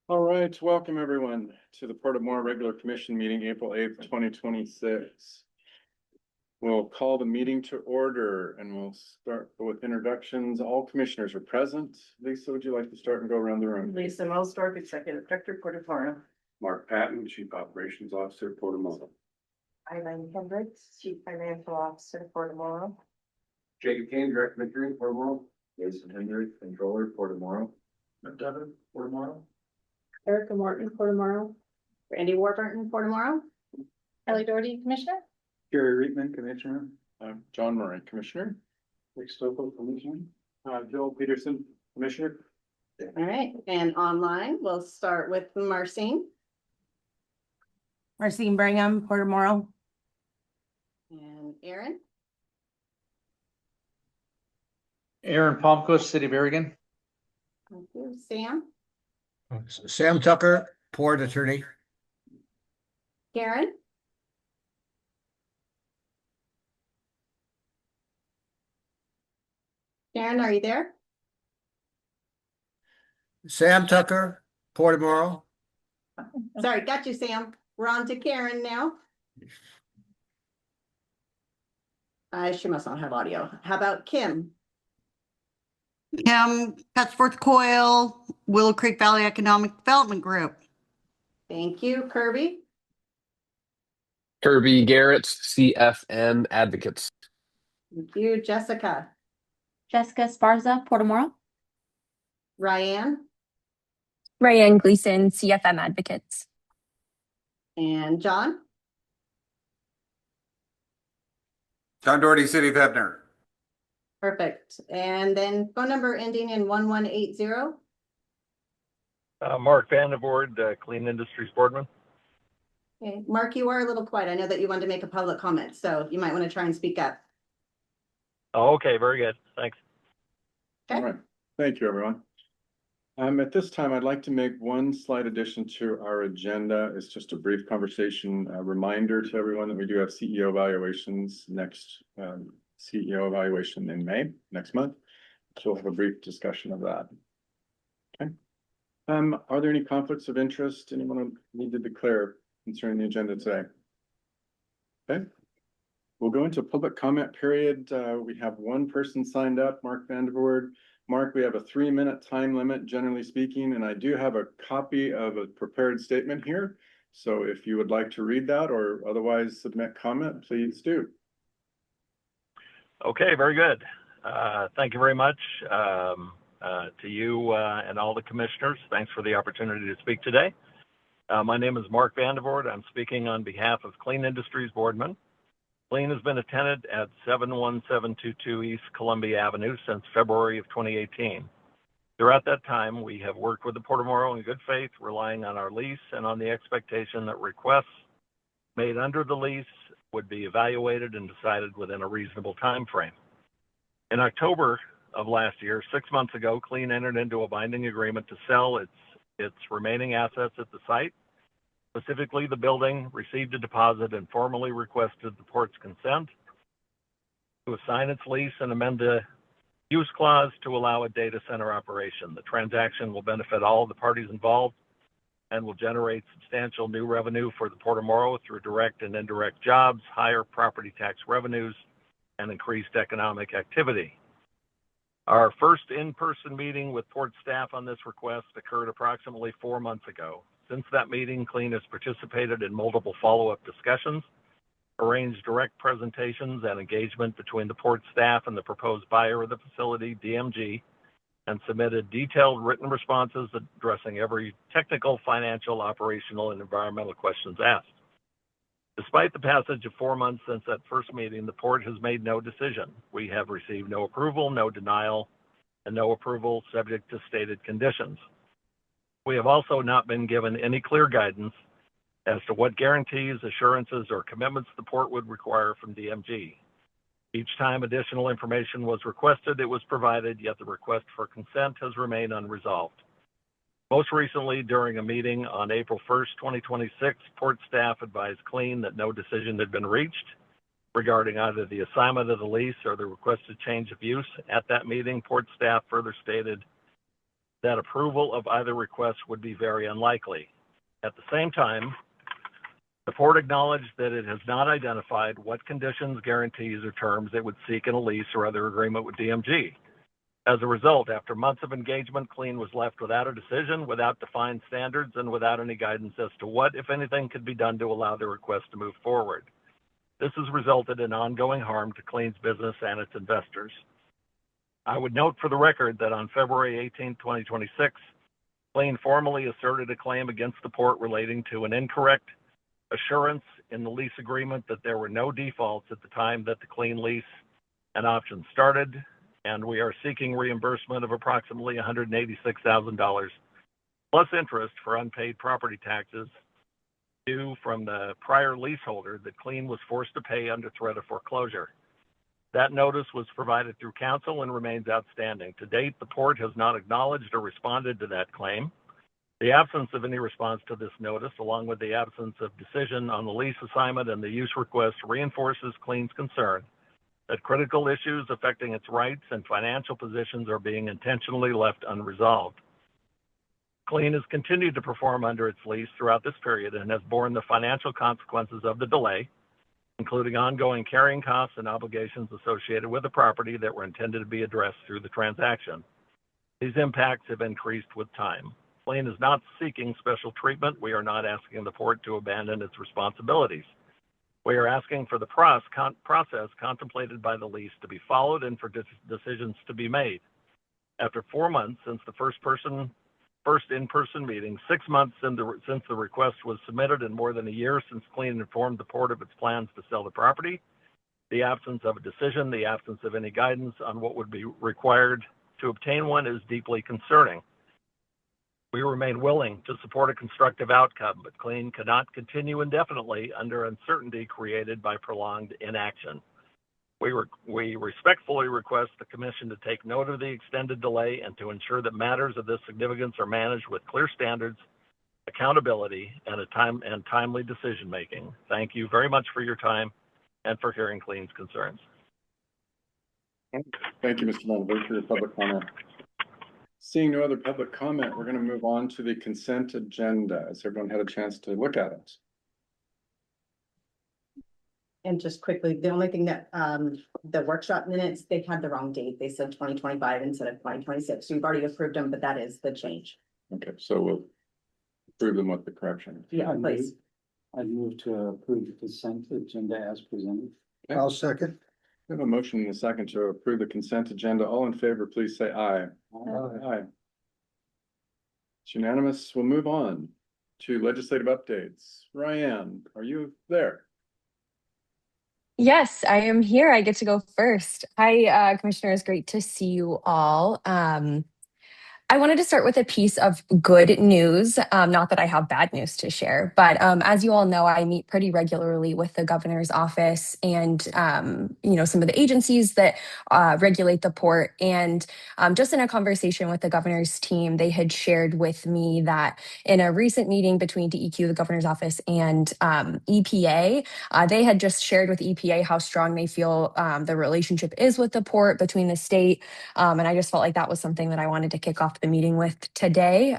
All right, welcome everyone to the Port of Morrow Regular Commission meeting, April 8th, 2026. We'll call the meeting to order and we'll start with introductions. All commissioners are present. Lisa, would you like to start and go around the room? Lisa Melsdorf, Executive Director, Port of Morrow. Mark Patton, Chief Operations Officer, Port of Morrow. Eileen Hendricks, Chief Financial Officer, Port of Morrow. Jacob Kane, Director of Engineering, Port of Morrow. Jason Hendrick, Controller, Port of Morrow. Devin, Port of Morrow. Erica Morton, Port of Morrow. Randy Warburton, Port of Morrow. Ellie Doherty, Commissioner. Gary Reitman, Commissioner. John Murray, Commissioner. Rick Stokel, Commissioner. Joe Peterson, Commissioner. All right, and online, we'll start with Marcine. Marcine Brigham, Port of Morrow. And Aaron. Aaron Palmquist, City of Berrigan. Thank you. Sam. Sam Tucker, Port Attorney. Karen. Karen, are you there? Sam Tucker, Port of Morrow. Sorry, got you, Sam. We're on to Karen now. She must not have audio. How about Kim? Cutsworth Coil, Willow Creek Valley Economic Development Group. Thank you. Kirby. Kirby Garrett, CFM Advocates. Thank you. Jessica. Jessica Sparza, Port of Morrow. Ryan. Ryan Gleason, CFM Advocates. And John. John Doherty, City of Hebner. Perfect. And then phone number ending in 1180. Mark Vandervoort, Clean Industries Boardman. Okay, Mark, you are a little quiet. I know that you wanted to make a public comment, so you might want to try and speak up. Oh, okay, very good. Thanks. Okay. All right, thank you, everyone. At this time, I'd like to make one slight addition to our agenda. It's just a brief conversation, a reminder to everyone that we do have CEO evaluations next, CEO evaluation in May, next month. So we'll have a brief discussion of that. Okay. Are there any conflicts of interest anyone need to declare concerning the agenda today? Okay. We'll go into a public comment period. We have one person signed up, Mark Vandervoort. Mark, we have a 3-minute time limit, generally speaking, and I do have a copy of a prepared statement here. So if you would like to read that or otherwise submit comment, please do. Okay, very good. Thank you very much to you and all the commissioners. Thanks for the opportunity to speak today. My name is Mark Vandervoort. I'm speaking on behalf of Clean Industries Boardman. Clean has been a tenant at 71722 East Columbia Avenue since February of 2018. Throughout that time, we have worked with the Port of Morrow in good faith, relying on our lease and on the expectation that requests made under the lease would be evaluated and decided within a reasonable time frame. In October of last year, 6 months ago, Clean entered into a binding agreement to sell its remaining assets at the site. Specifically, the building received a deposit and formally requested the port's consent to assign its lease and amend the use clause to allow a data center operation. The transaction will benefit all of the parties involved and will generate substantial new revenue for the Port of Morrow through direct and indirect jobs, higher property tax revenues, and increased economic activity. Our first in-person meeting with Port staff on this request occurred approximately 4 months ago. Since that meeting, Clean has participated in multiple follow-up discussions, arranged direct presentations and engagement between the Port staff and the proposed buyer of the facility, DMG, and submitted detailed written responses addressing every technical, financial, operational, and environmental questions asked. Despite the passage of 4 months since that first meeting, the Port has made no decision. We have received no approval, no denial, and no approval subject to stated conditions. We have also not been given any clear guidance as to what guarantees, assurances, or commitments the Port would require from DMG. Each time additional information was requested, it was provided, yet the request for consent has remained unresolved. Most recently, during a meeting on April 1st, 2026, Port staff advised Clean that no decision had been reached regarding either the assignment of the lease or the requested change of use. At that meeting, Port staff further stated that approval of either request would be very unlikely. At the same time, the port acknowledged that it has not identified what conditions, guarantees, or terms it would seek in a lease or other agreement with DMG. As a result, after months of engagement, Clean was left without a decision, without defined standards, and without any guidance as to what, if anything, could be done to allow the request to move forward. This has resulted in ongoing harm to Clean's business and its investors. I would note for the record that on February 18, 2026, Clean formally asserted a claim against the port relating to an incorrect assurance in the lease agreement that there were no defaults at the time that the Clean lease and option started, and we are seeking reimbursement of approximately $186,000 plus interest for unpaid property taxes due from the prior leaseholder that Clean was forced to pay under threat of foreclosure. That notice was provided through counsel and remains outstanding. To date, the port has not acknowledged or responded to that claim. The absence of any response to this notice, along with the absence of decision on the lease assignment and the use request, reinforces Clean's concern that critical issues affecting its rights and financial positions are being intentionally left unresolved. Clean has continued to perform under its lease throughout this period and has borne the financial consequences of the delay, including ongoing carrying costs and obligations associated with the property that were intended to be addressed through the transaction. These impacts have increased with time. Clean is not seeking special treatment. We are not asking the port to abandon its responsibilities. We are asking for the process contemplated by the lease to be followed and for decisions to be made. After 4 months since the first in-person meeting, 6 months since the request was submitted, and more than a year since Clean informed the port of its plans to sell the property, the absence of a decision, the absence of any guidance on what would be required to obtain one is deeply concerning. We remain willing to support a constructive outcome, but Clean cannot continue indefinitely under uncertainty created by prolonged inaction. We respectfully request the Commission to take note of the extended delay and to ensure that matters of this significance are managed with clear standards, accountability, and timely decision-making. Thank you very much for your time and for hearing Clean's concerns. Thank you, Mr. Vanderbilt, for your public comment. Seeing no other public comment, we're going to move on to the consent agenda. Has everyone had a chance to look at it? And just quickly, the only thing that, the workshop minutes, they had the wrong date. They said 2025 instead of 2026. So you've already approved them, but that is the change. Okay, so we'll approve them with the correction. Yeah, please. I move to approve the consent agenda as presented. Okay. I'll second. We have a motion and a second to approve the consent agenda. All in favor, please say aye. Aye. It's unanimous. We'll move on to legislative updates. Ryan, are you there? Yes, I am here. I get to go first. Hi, Commissioners. Great to see you all. I wanted to start with a piece of good news. Not that I have bad news to share, but as you all know, I meet pretty regularly with the governor's office and some of the agencies that regulate the port. And just in a conversation with the governor's team, they had shared with me that in a recent meeting between DEQ, the governor's office, and EPA, they had just shared with EPA how strong they feel the relationship is with the port between the state. And I just felt like that was something that I wanted to kick off the meeting with today.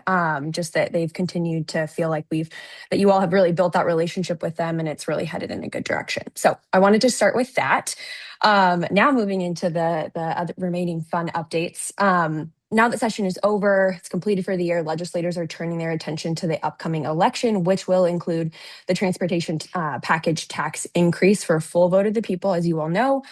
Just that they've continued to feel like that you all have really built that relationship with them and it's really headed in a good direction. So I wanted to start with that. Now moving into the other remaining fun updates. Now that session is over, it's completed for the year, legislators are turning their attention to the upcoming election, which will include the transportation package tax increase for a full vote of the people, as you all know.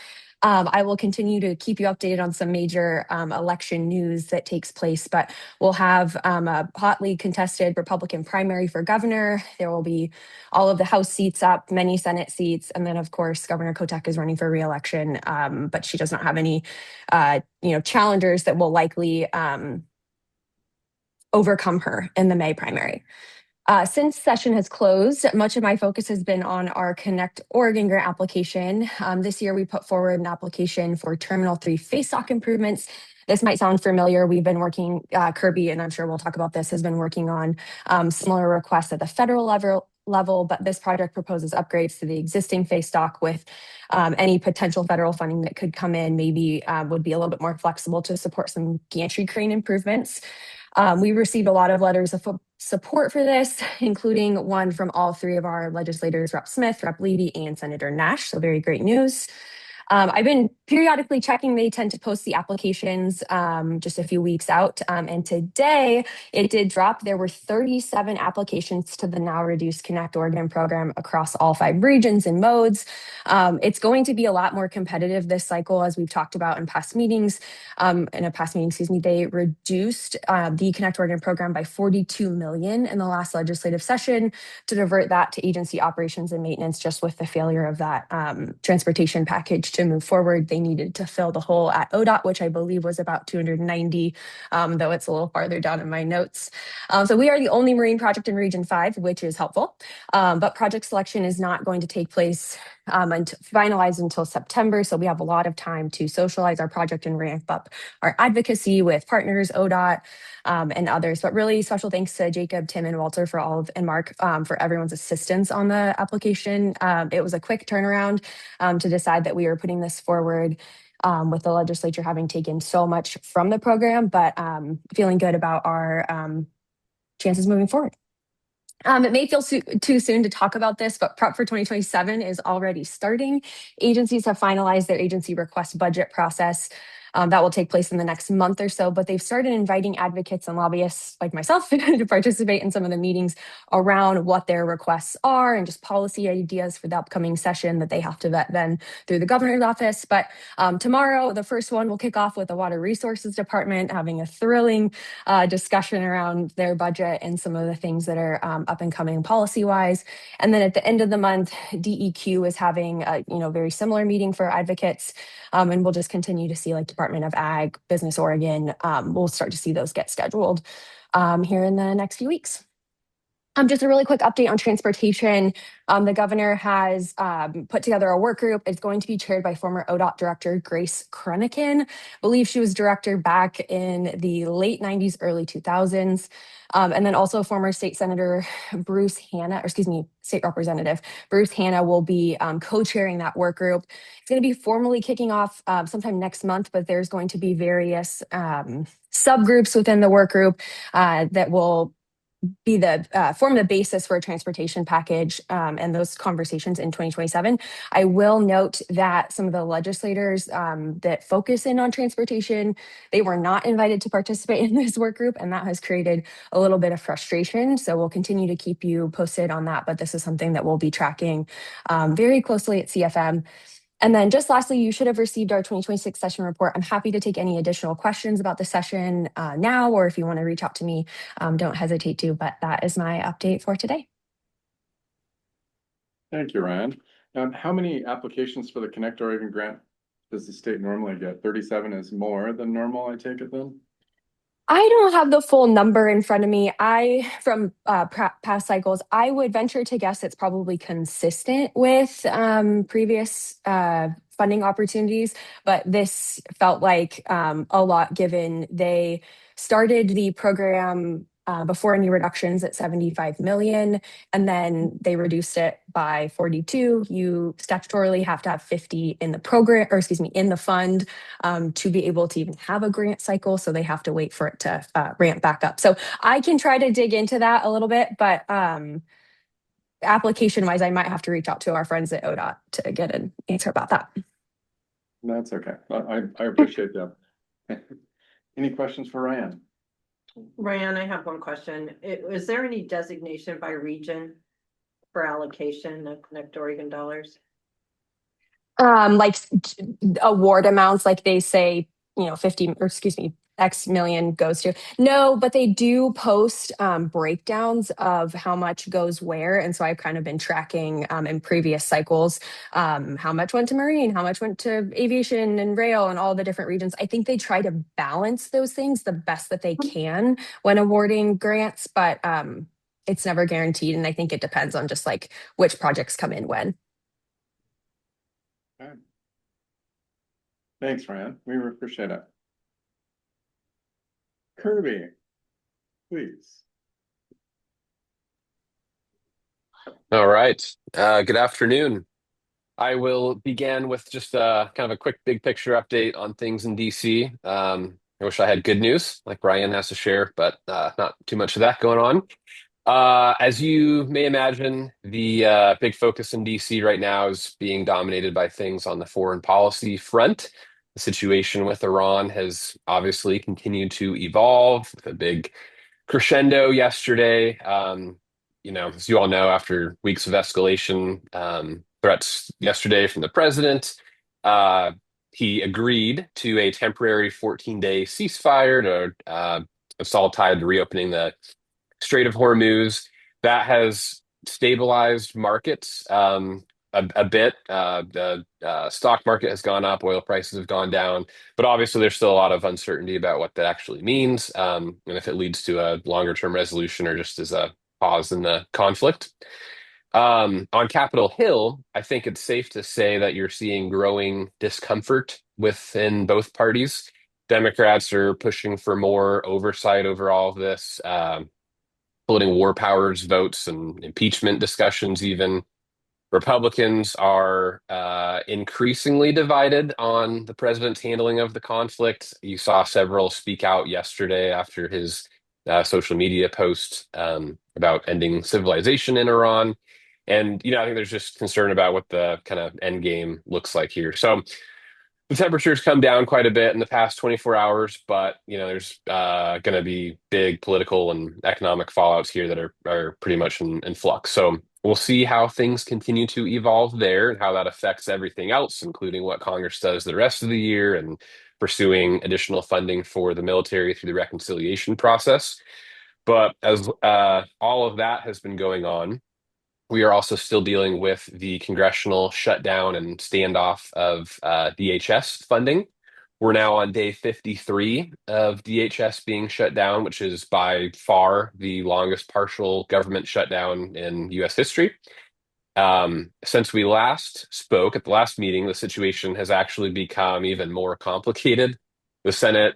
I will continue to keep you updated on some major election news that takes place, but we'll have a hotly contested Republican primary for governor. There will be all of the House seats up, many Senate seats, and then of course Governor Kotek is running for re-election, but she does not have any challengers that will likely overcome her in the May primary. Since session has closed, much of my focus has been on our Connect Oregon grant application. This year, we put forward an application for Terminal 3 face dock improvements. This might sound familiar. We've been working, Kirby, and I'm sure we'll talk about this, has been working on similar requests at the federal level, but this project proposes upgrades to the existing face dock with any potential federal funding that could come in, maybe would be a little bit more flexible to support some gantry crane improvements. We received a lot of letters of support for this, including one from all three of our legislators, Rep. Smith, Rep. Levy, and Senator Nash. So very great news. I've been periodically checking. They tend to post the applications just a few weeks out. And today it did drop. There were 37 applications to the now reduced Connect Oregon program across all 5 regions and modes. It's going to be a lot more competitive this cycle, as we've talked about in past meetings. They reduced the Connect Oregon program by $42 million in the last legislative session to divert that to agency operations and maintenance, just with the failure of that transportation package to move forward. They needed to fill the hole at ODOT, which I believe was about 290, though it's a little farther down in my notes. So we are the only marine project in Region 5, which is helpful. But project selection is not going to take place finalized until September. So we have a lot of time to socialize our project and ramp up our advocacy with partners, ODOT, and others. But really special thanks to Jacob, Tim, and Walter and Mark for everyone's assistance on the application. It was a quick turnaround to decide that we were putting this forward with the legislature having taken so much from the program, but feeling good about our chances moving forward. It may feel too soon to talk about this, but Prep for 2027 is already starting. Agencies have finalized their agency request budget process. That will take place in the next month or so, but they've started inviting advocates and lobbyists like myself to participate in some of the meetings around what their requests are and just policy ideas for the upcoming session that they have to vet then through the governor's office. But tomorrow, the first one will kick off with the Water Resources Department having a thrilling discussion around their budget and some of the things that are up and coming policy-wise. And then at the end of the month, DEQ is having a very similar meeting for advocates, and we'll just continue to see like Department of Ag, Business Oregon. We'll start to see those get scheduled here in the next few weeks. Just a really quick update on transportation. The governor has put together a work group. It's going to be chaired by former ODOT director Grace Kronikin. I believe she was director back in the late 90s, early 2000s. And then also former state senator state representative Bruce Hanna will be co-chairing that work group. It's going to be formally kicking off sometime next month, but there's going to be various subgroups within the work group that will be form the basis for a transportation package and those conversations in 2027. I will note that some of the legislators that focus in on transportation, they were not invited to participate in this work group, and that has created a little bit of frustration. So we'll continue to keep you posted on that, but this is something that we'll be tracking very closely at CFM. And then just lastly, you should have received our 2026 session report. I'm happy to take any additional questions about the session now, or if you want to reach out to me, don't hesitate to, but that is my update for today. Thank you, Ryan. How many applications for the Connect Oregon grant does the state normally get? 37 is more than normal, I take it then? I don't have the full number in front of me. From past cycles, I would venture to guess it's probably consistent with previous funding opportunities, but this felt like a lot given they started the program before any reductions at 75 million, and then they reduced it by 42. You statutorily have to have 50 in the program, or excuse me, in the fund to be able to even have a grant cycle. So they have to wait for it to ramp back up. So I can try to dig into that a little bit, but application wise, I might have to reach out to our friends at ODOT to get an answer about that. That's okay. I appreciate that. Any questions for Ryan? Ryan, I have one question. Is there any designation by region for allocation of Connect Oregon dollars? Like award amounts, like they say, 50, or excuse me, X million goes to. No, but they do post breakdowns of how much goes where. And so I've kind of been tracking in previous cycles how much went to marine, how much went to aviation and rail and all the different regions. I think they try to balance those things the best that they can when awarding grants, but it's never guaranteed. And I think it depends on just like which projects come in when. Okay. Thanks, Ryan. We appreciate it. Kirby, please. All right. Good afternoon. I will begin with just kind of a quick big picture update on things in DC. I wish I had good news like Brian has to share, but not too much of that going on. As you may imagine, the big focus in DC right now is being dominated by things on the foreign policy front. The situation with Iran has obviously continued to evolve with a big crescendo yesterday. As you all know, after weeks of escalation, threats yesterday from the president, uh, he agreed to a temporary 14-day ceasefire to stall tied to reopening the Strait of Hormuz. That has stabilized markets a bit. The stock market has gone up, oil prices have gone down, but obviously there's still a lot of uncertainty about what that actually means, and if it leads to a longer term resolution or just as a pause in the conflict. On Capitol Hill, I think it's safe to say that you're seeing growing discomfort within both parties. Democrats are pushing for more oversight over all of this. Including war powers votes and impeachment discussions, even. Republicans are increasingly divided on the president's handling of the conflict. You saw several speak out yesterday after his social media post about ending civilization in Iran. And, I think there's just concern about what the kind of end game looks like here. So the temperature's come down quite a bit in the past 24 hours, but there's going to be big political and economic fallouts here that are pretty much in flux. So we'll see how things continue to evolve there and how that affects everything else, including what Congress does the rest of the year and pursuing additional funding for the military through the reconciliation process. But as all of that has been going on, we are also still dealing with the congressional shutdown and standoff of DHS funding. We're now on day 53 of DHS being shut down, which is by far the longest partial government shutdown in US history. Since we last spoke at the last meeting, the situation has actually become even more complicated. The Senate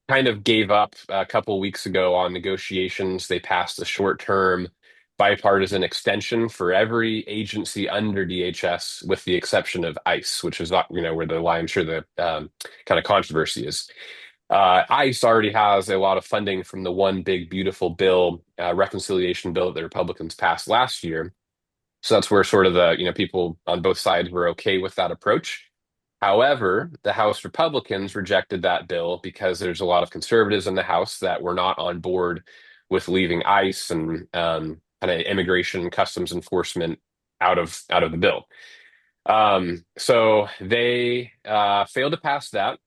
kind of gave up a couple weeks ago on negotiations. They passed a short-term bipartisan extension for every agency under DHS, with the exception of ICE, which is not, where the lion's share the kind of controversy is. ICE already has a lot of funding from the one big beautiful bill, reconciliation bill that the Republicans passed last year. So that's where sort of the, people on both sides were okay with that approach. However, the House Republicans rejected that bill because there's a lot of conservatives in the House that were not on board with leaving ICE and kind of immigration and customs enforcement out of the bill. So they failed to pass that,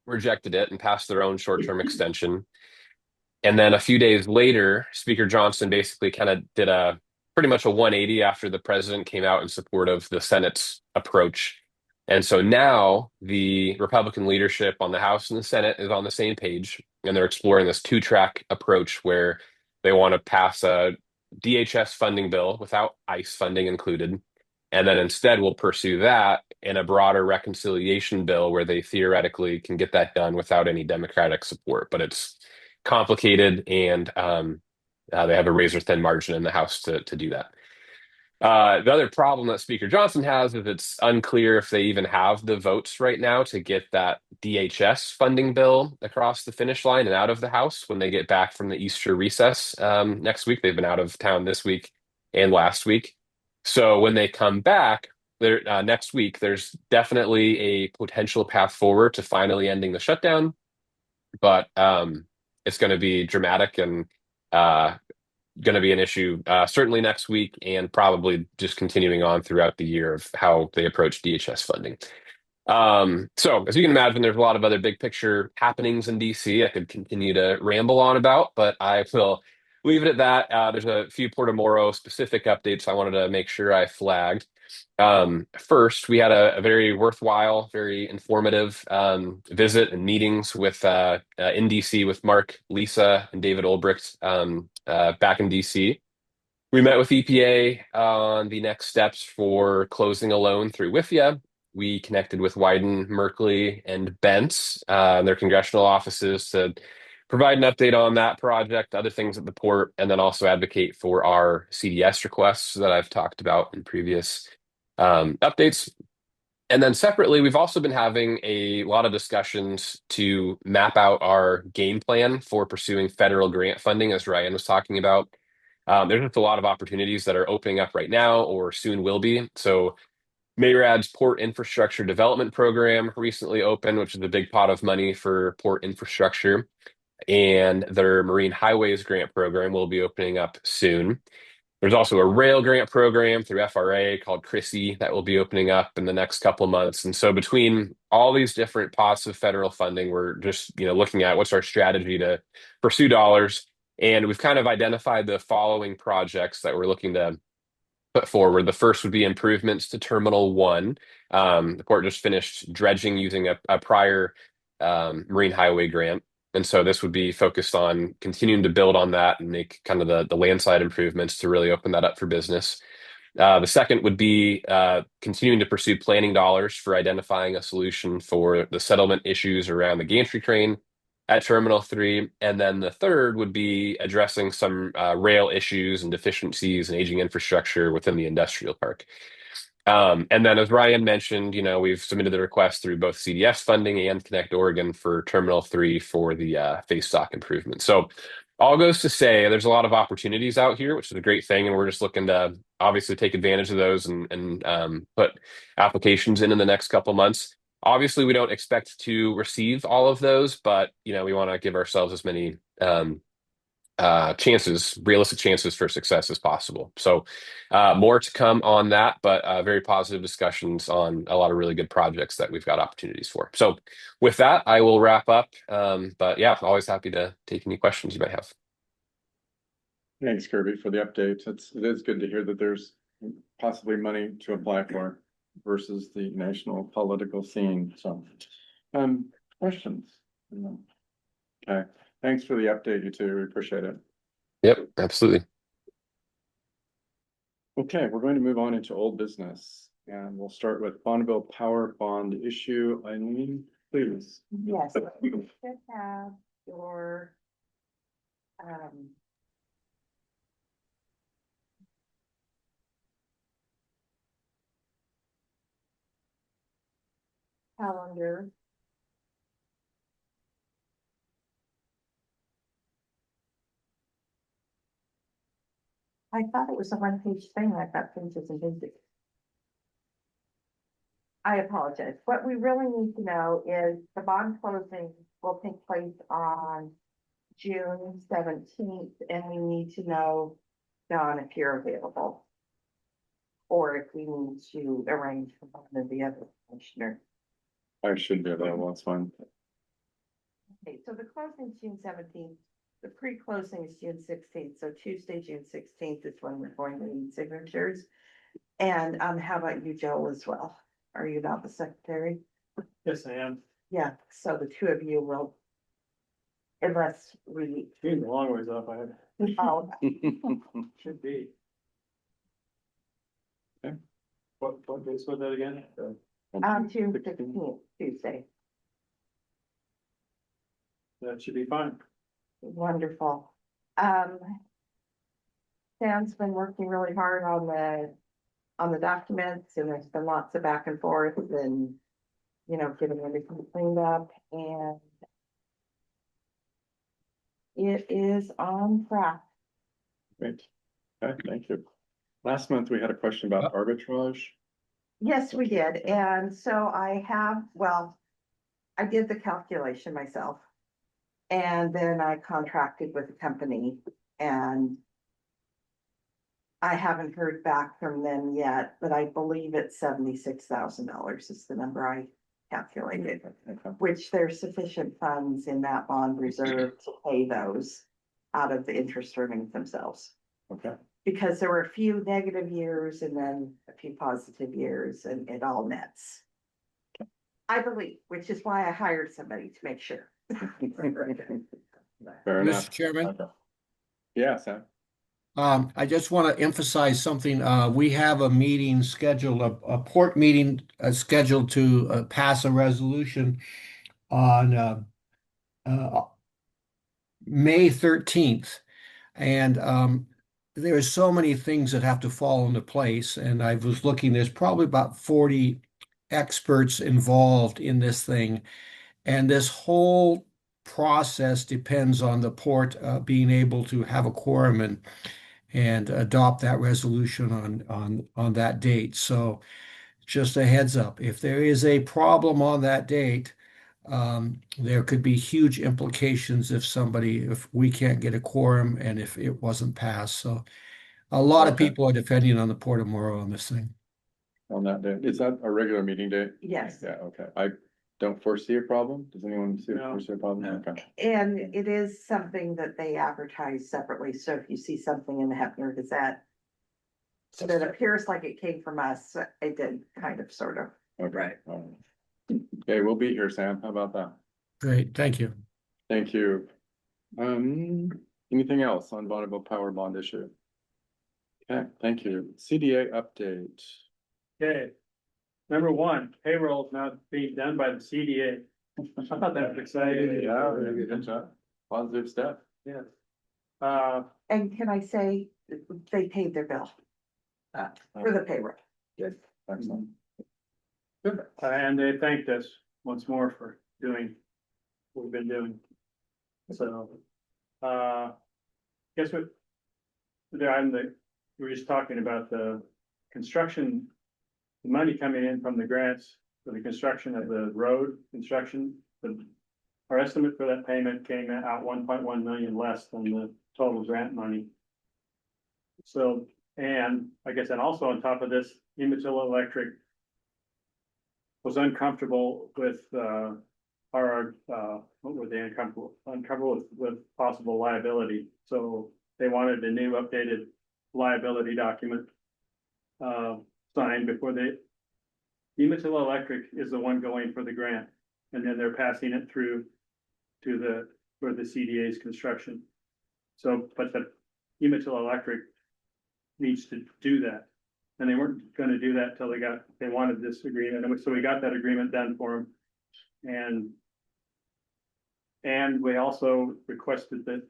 rejected it, and passed their own short-term extension. And then a few days later, Speaker Johnson basically kind of did a pretty much a 180 after the president came out in support of the Senate's approach. And so now the Republican leadership on the House and the Senate is on the same page, and they're exploring this two-track approach where they want to pass a DHS funding bill without ICE funding included, and then instead we'll pursue that in a broader reconciliation bill where they theoretically can get that done without any Democratic support. But it's complicated, and they have a razor-thin margin in the House to do that. The other problem that Speaker Johnson has is it's unclear if they even have the votes right now to get that DHS funding bill across the finish line and out of the House when they get back from the Easter recess next week. They've been out of town this week and last week. So when they come back next week, there's definitely a potential path forward to finally ending the shutdown, but it's going to be dramatic and going to be an issue certainly next week, and probably just continuing on throughout the year of how they approach DHS funding. So as you can imagine, there's a lot of other big picture happenings in DC I could continue to ramble on about, but I will leave it at that. There's a few Port of Morrow specific updates I wanted to make sure I flagged. First, we had a very worthwhile, very informative visit and meetings with in DC with Mark, Lisa, and David Olbricht back in DC. We met with EPA on the next steps for closing a loan through WIFIA. We connected with Wyden, Merkley, and Bentz, their congressional offices, to provide an update on that project, other things at the port, and then also advocate for our CDS requests that I've talked about in previous updates. And then separately, we've also been having a lot of discussions to map out our game plan for pursuing federal grant funding, as Ryan was talking about. There's just a lot of opportunities that are opening up right now or soon will be. So MARAD's Port Infrastructure Development Program recently opened, which is a big pot of money for port infrastructure. And their Marine Highways Grant Program will be opening up soon. There's also a rail grant program through FRA called CRISI that will be opening up in the next couple of months. And so between all these different pots of federal funding, we're just, looking at what's our strategy to pursue dollars. And we've kind of identified the following projects that we're looking to put forward. The first would be improvements to Terminal 1. The port just finished dredging using a prior Marine Highway grant. And so this would be focused on continuing to build on that and make kind of the landside improvements to really open that up for business. The second would be continuing to pursue planning dollars for identifying a solution for the settlement issues around the gantry crane at Terminal 3. And then the third would be addressing some rail issues and deficiencies and aging infrastructure within the industrial park. And then, as Ryan mentioned, we've submitted the request through both CDS funding and Connect Oregon for Terminal 3 for the face stock improvement. So, all goes to say there's a lot of opportunities out here, which is a great thing, and we're just looking to obviously take advantage of those and put applications in the next couple months. Obviously, we don't expect to receive all of those, but we want to give ourselves as many realistic chances for success as possible. So more to come on that, but very positive discussions on a lot of really good projects that we've got opportunities for. So with that, I will wrap up. But yeah, always happy to take any questions you might have. Thanks, Kirby, for the update. It is good to hear that there's possibly money to apply for versus the national political scene. So, questions? Okay, thanks for the update, you two. We appreciate it. Yep, absolutely. Okay, we're going to move on into old business, and we'll start with Bonneville Power Bond issue. Eileen, please. Yes, you should have your calendar. I thought it was a one-page thing. I got pages and pages. I apologize. What we really need to know is the bond closing will take place on June 17th, and we need to know, Don, if you're available. Or if we need to arrange for one of the other commissioner. I should be available, that's fine. Okay, so the closing is June 17th. The pre-closing is June 16th. So Tuesday, June 16th is when we're going to need signatures. And how about you, Joel, as well? Are you not the secretary? Yes, I am. Yeah, so the two of you will. Unless we. Being a long ways off, I have. Oh, Should be. Okay. What days was that again? June 16th, Tuesday. That should be fine. Wonderful. Sam's been working really hard on the documents, and there's been lots of back and forth and, getting everything cleaned up, and it is on track. Great. Okay, thank you. Last month, we had a question about arbitrage. Yes, we did. And so I did the calculation myself. And then I contracted with a company, and I haven't heard back from them yet, but I believe it's $76,000 is the number I calculated, which there's sufficient funds in that bond reserve to pay those out of the interest earnings themselves. Okay. Because there were a few negative years and then a few positive years, and it all nets. I believe, which is why I hired somebody to make sure. Fair enough. Mr. Chairman, Okay. Yeah, Sam. I just want to emphasize something. We have a meeting scheduled, a port meeting scheduled to pass a resolution on May 13th. And there are so many things that have to fall into place. And I was looking, there's probably about 40 experts involved in this thing. And this whole process depends on the port being able to have a quorum and adopt that resolution on that date. So just a heads up, if there is a problem on that date, there could be huge implications if we can't get a quorum and if it wasn't passed. So a lot of Okay. people are depending on the Port of Morrow on this thing. On that day, is that a regular meeting day? Yes. Yeah, okay, I don't foresee a problem, does anyone No. foresee a problem? Okay. And it is something that they advertise separately, so if you see something in the Hefner Gazette that appears like it came from us, it did kind of, sort of. Okay. All right. Okay, we'll be here, Sam, how about that? Great, thank you. Thank you. Anything else on Bonneville Power Bond issue? Okay, thank you. CDA update. Okay. Number one, payroll is now being done by the CDA. I thought that was exciting. Yeah, good job. Positive step. Yes. And can I say, they paid their bill for the payroll. Good. Excellent. And they thanked us once more for doing what we've been doing. So, guess what? The item that we were just talking about, the construction, the money coming in from the grants for the construction of the road construction. Our estimate for that payment came out 1.1 million less than the total grant money. So, and I guess, and also on top of this, Umatilla Electric was uncomfortable with, what were they uncomfortable with possible liability. So they wanted a new updated liability document signed before Umatilla Electric is the one going for the grant, and then they're passing it through to for the CDA's construction. So, but the Umatilla Electric needs to do that. And they weren't gonna do that till they wanted this agreement, and so we got that agreement done for them. And we also requested that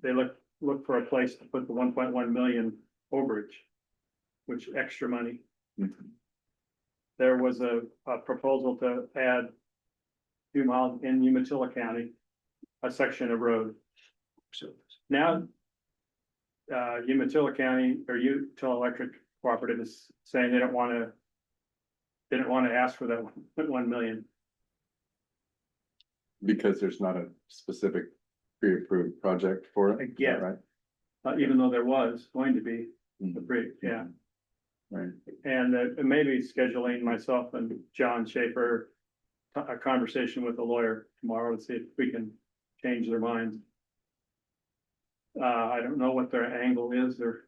they look for a place to put the 1.1 million overage, which extra money. There was a proposal to add 2 miles in Umatilla County, a section of road. Now, Umatilla County or Umatilla Electric Cooperative is saying they didn't want to ask for that 1 million. Because there's not a specific pre-approved project for it. Is that Yeah. right? Even though there was going to be Mhm. the pre, yeah. Right. And maybe scheduling myself and John Schaefer a conversation with a lawyer tomorrow to see if we can change their minds. I don't know what their angle is or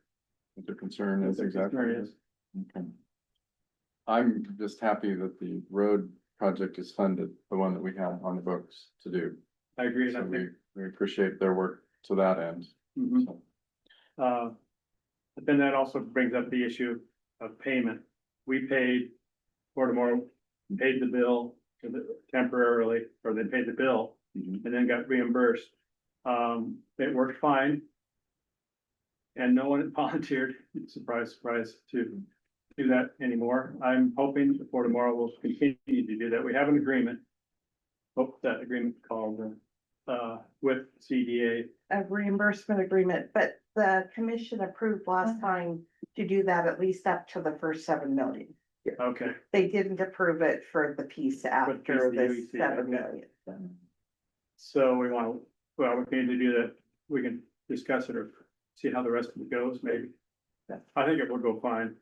What their concern what is their exactly. concern is. Okay. I'm just happy that the road project is funded, the one that we have on the books to do. I agree. So And I think, we appreciate their work to that end. mhm. So, But then that also brings up the issue of payment. We paid, Baltimore paid the bill temporarily, or they paid the bill mhm. and then got reimbursed. It worked fine. And no one volunteered, surprise, surprise, to do that anymore. I'm hoping the Port of Morrow will continue to do that. We have an agreement. Hope that agreement called, with CDA. A reimbursement agreement, but the commission approved last time to do that at least up to the first 7 million. Okay, They didn't approve it for the piece after the the UEC, 7 okay. million. so we need to do that. We can discuss it or see how the rest of it goes, maybe. I think it will go fine.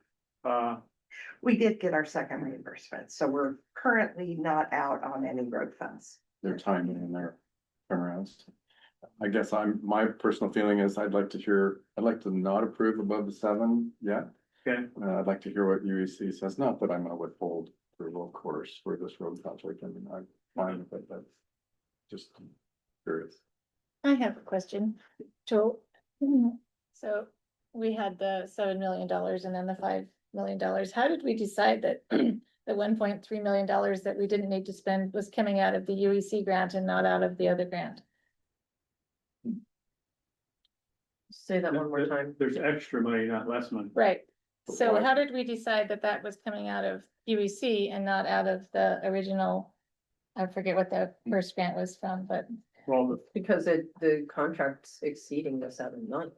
We did get our second reimbursement, so we're currently not out on any road funds. Their timing and their turnarounds. I guess my personal feeling is I'd like to not approve above the 7 yet. Okay, I'd like to hear what UEC says, not that I'm gonna withhold approval, of course, for this road project. I mean, I'm fine with it, but just curious. I have a question. So we had the $7 million and then the $5 million. How did we decide that the $1.3 million that we didn't need to spend was coming out of the UEC grant and not out of the other grant? Say that one more time. there's extra money, not less money. Right. So how did we decide that that was coming out of UEC and not out of the original? I forget what the first grant was from, but Well, Because the contract's exceeding the 7 million.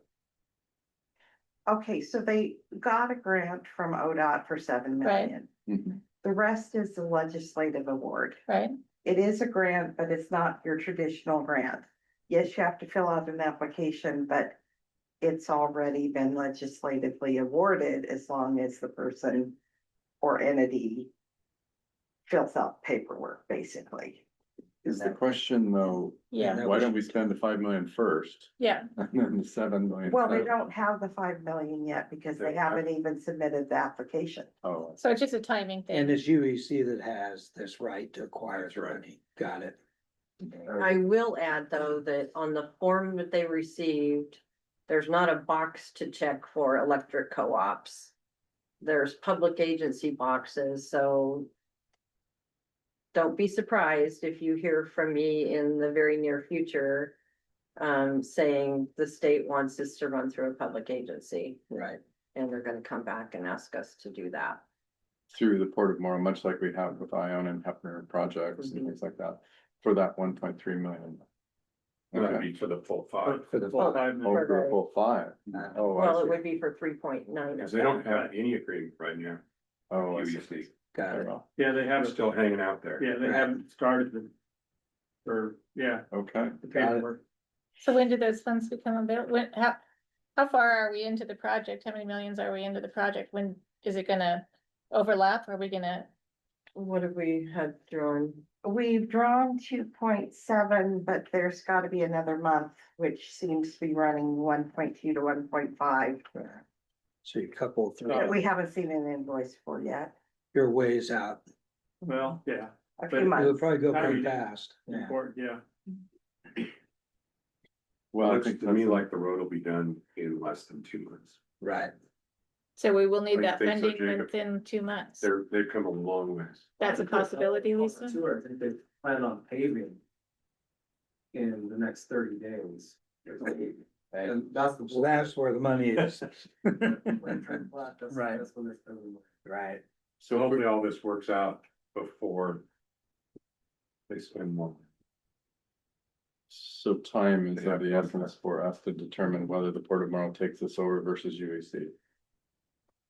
Okay, so they got a grant from ODOT for 7 Right. million. Mhm. The rest is the legislative award. right, It is a grant, but it's not your traditional grant. Yes, you have to fill out an application, but it's already been legislatively awarded as long as the person or entity fills out paperwork, basically. Is the question though, yeah, why don't we spend the 5 million first yeah. and then the 7 million? Well, they second? don't have the 5 million yet because they haven't even submitted the application. Oh, So it's just a timing And thing. it's UEC that has this right to acquire That's the right. money. Got it. I will add, though, that on the form that they received, there's not a box to check for electric co-ops. There's public agency boxes, so don't be surprised if you hear from me in the very near future saying the state wants us to run through a public agency, Right. and they're gonna come back and ask us to do that. through the Port of Morrow, much like we have with Ione and Hefner projects and things like that, for that 1.3 million. That'd Okay, be for the full 5, For the full five. 5 million. over a full 5. Oh, Well, I it see. would be for 3.9. because they don't have any agreement right now. Oh, I see. UEC, Got Very it. well. Yeah, they they're haven't, still hanging out there. yeah, they haven't started the, or, yeah, Okay, the Got it. paperwork. So when did those funds become available? When, how far are we into the project? How many millions are we into the project? When is it gonna overlap? Are we gonna? What have we had drawn? We've drawn 2.7, but there's gotta be another month, which seems to be running 1.2 to 1.5. So you couple through, That we haven't seen an invoice for yet, your ways out. Well, yeah, a But few It'll months. probably go Now pretty you do. fast. Yeah. important, yeah. well, I Looks think to me that's, like the road will be done in less than 2 months. Right. So we will need I that think so, funding Jacob. within 2 months. They've come a long ways. That's a possibility, Lisa? Tour, I think they plan on paving in the next 30 days. And that's the. So that's where the money is. Right. That's when they're spending. Right. So hopefully all this works out before they spend more. so time is of the essence for us to determine whether the Port of Morrow takes this over versus UEC.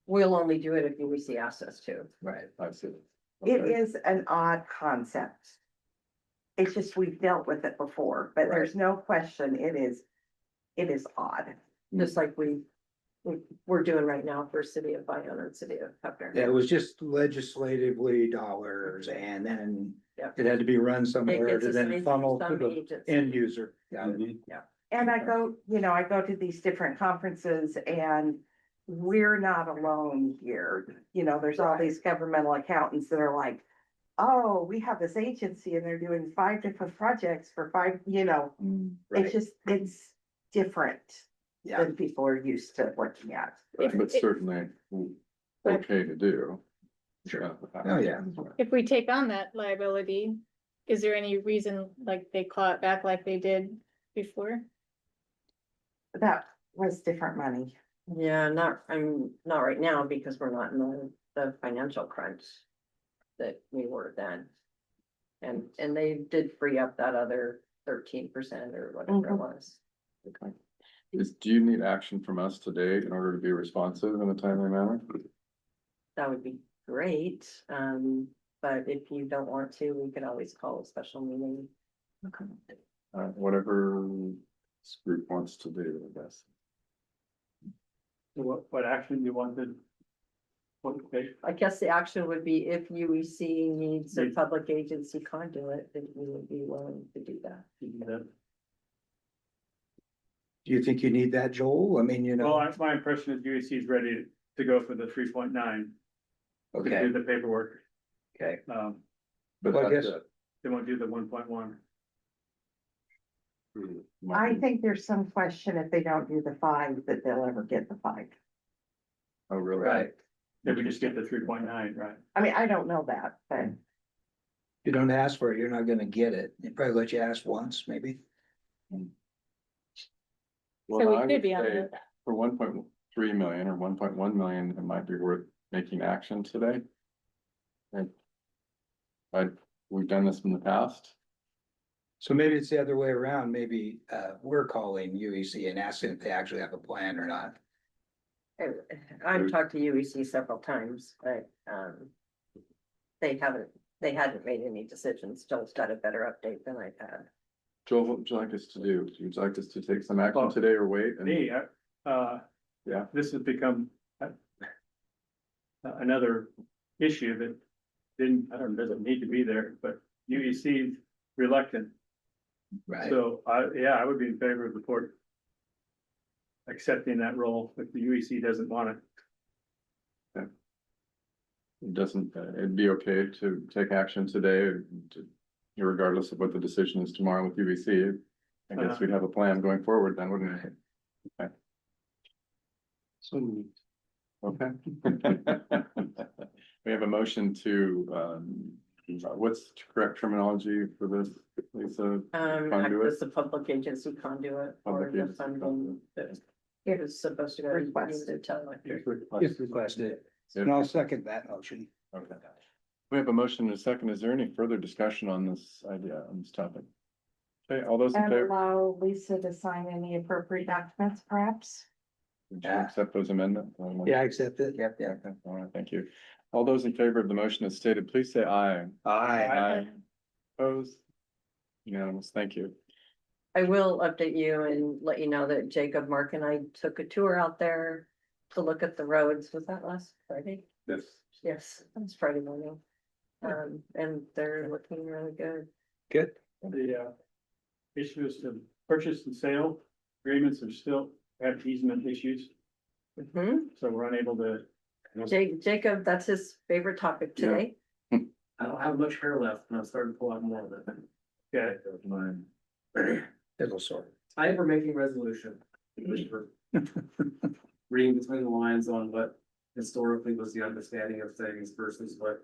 We'll only do it if UEC asks us to. Right. I see. It Okay. is an odd concept. It's just we've dealt with it before, but there's no question it is odd. Just like we're doing right now for City of Bayonne and City of Hefner. Yeah, it was just legislatively dollars and then Yeah. it had to be run It somewhere gets to assigned then to funnel to some the agency. end user. Got it. And I go to these different conferences and we're not alone here. There's all these governmental accountants that are like, oh, we have this agency and they're doing 5 different projects for 5, Right. it's different Yeah. than people are used to looking at. But certainly okay to do. Sure. Oh, yeah. If we take on that liability, is there any reason like they claw it back like they did before? That was different money. Yeah, I'm not right now because we're not in the financial crunch that we were then. And they did free up that other 13% or whatever it was. Okay. Do you need action from us today in order to be responsive in a timely manner? That would be great. But if you don't want to, we could always call a special meeting. Whatever this group wants to do, I guess. So what action you wanted? Okay, I guess the action would be if UEC needs a public agency conduit, then we would be willing to do that. you can do that. Do you think you need that, Joel? I mean, Well, my impression is UEC is ready to go for the 3.9. To okay, do the paperwork. okay. But Well, I that's guess- it. They won't do the 1.1. I think there's some question if they don't do the 5 that they'll ever get the 5. Oh, really? Right. If we just get the 3.9, right? I mean, I don't know that, but You don't ask for it, you're not gonna get it. They probably let you ask once, maybe. Well, So we I could would be on say the, for 1.1, million or 1.1 million, it might be worth making action today. And we've done this in the past. So maybe it's the other way around. Maybe we're calling UEC and asking if they actually have a plan or not. I've talked to UEC several times, but, they hadn't made any decisions. Joel's got a better update than I've had. Joel, what would you like us to do? Would you like us to take some action today or wait? And Me, yeah, this has become another issue that doesn't need to be there, but UEC's reluctant. Right. So I would be in favor of the port accepting that role if the UEC doesn't want it. it doesn't, it'd be okay to take action today, regardless of what the decision is tomorrow with UBC. I guess we'd have a plan going forward then, wouldn't we? Okay. So, okay. We have a motion to, what's the correct terminology for this, Lisa? Conduit? It's a public agency conduit or Public the agency funding that it was supposed to go to Requested. If requested, and I'll second that motion. Okay. We have a motion and a second. Is there any further discussion on this idea, on this topic? Okay, all those in And favor? allow Lisa to sign any appropriate documents, perhaps? Would you accept those amendments? Yeah, I accept it. Yep, yeah. Okay, all right, thank you. All those in favor of the motion as stated, please say aye. Aye. Opposed? Unanimous, thank you. I will update you and let you know that Jacob, Mark and I took a tour out there to look at the roads. Was that last Friday? Yes. Yes, that was Friday morning. And they're looking really good. Good. The issues to purchase and sale agreements are still have easement issues, so we're unable to. Jacob, that's his favorite topic today. I don't have much hair left and I'm starting to pull out more of it. Okay. It'll sort. I ever making resolution. Reading between the lines on what historically was the understanding of things versus what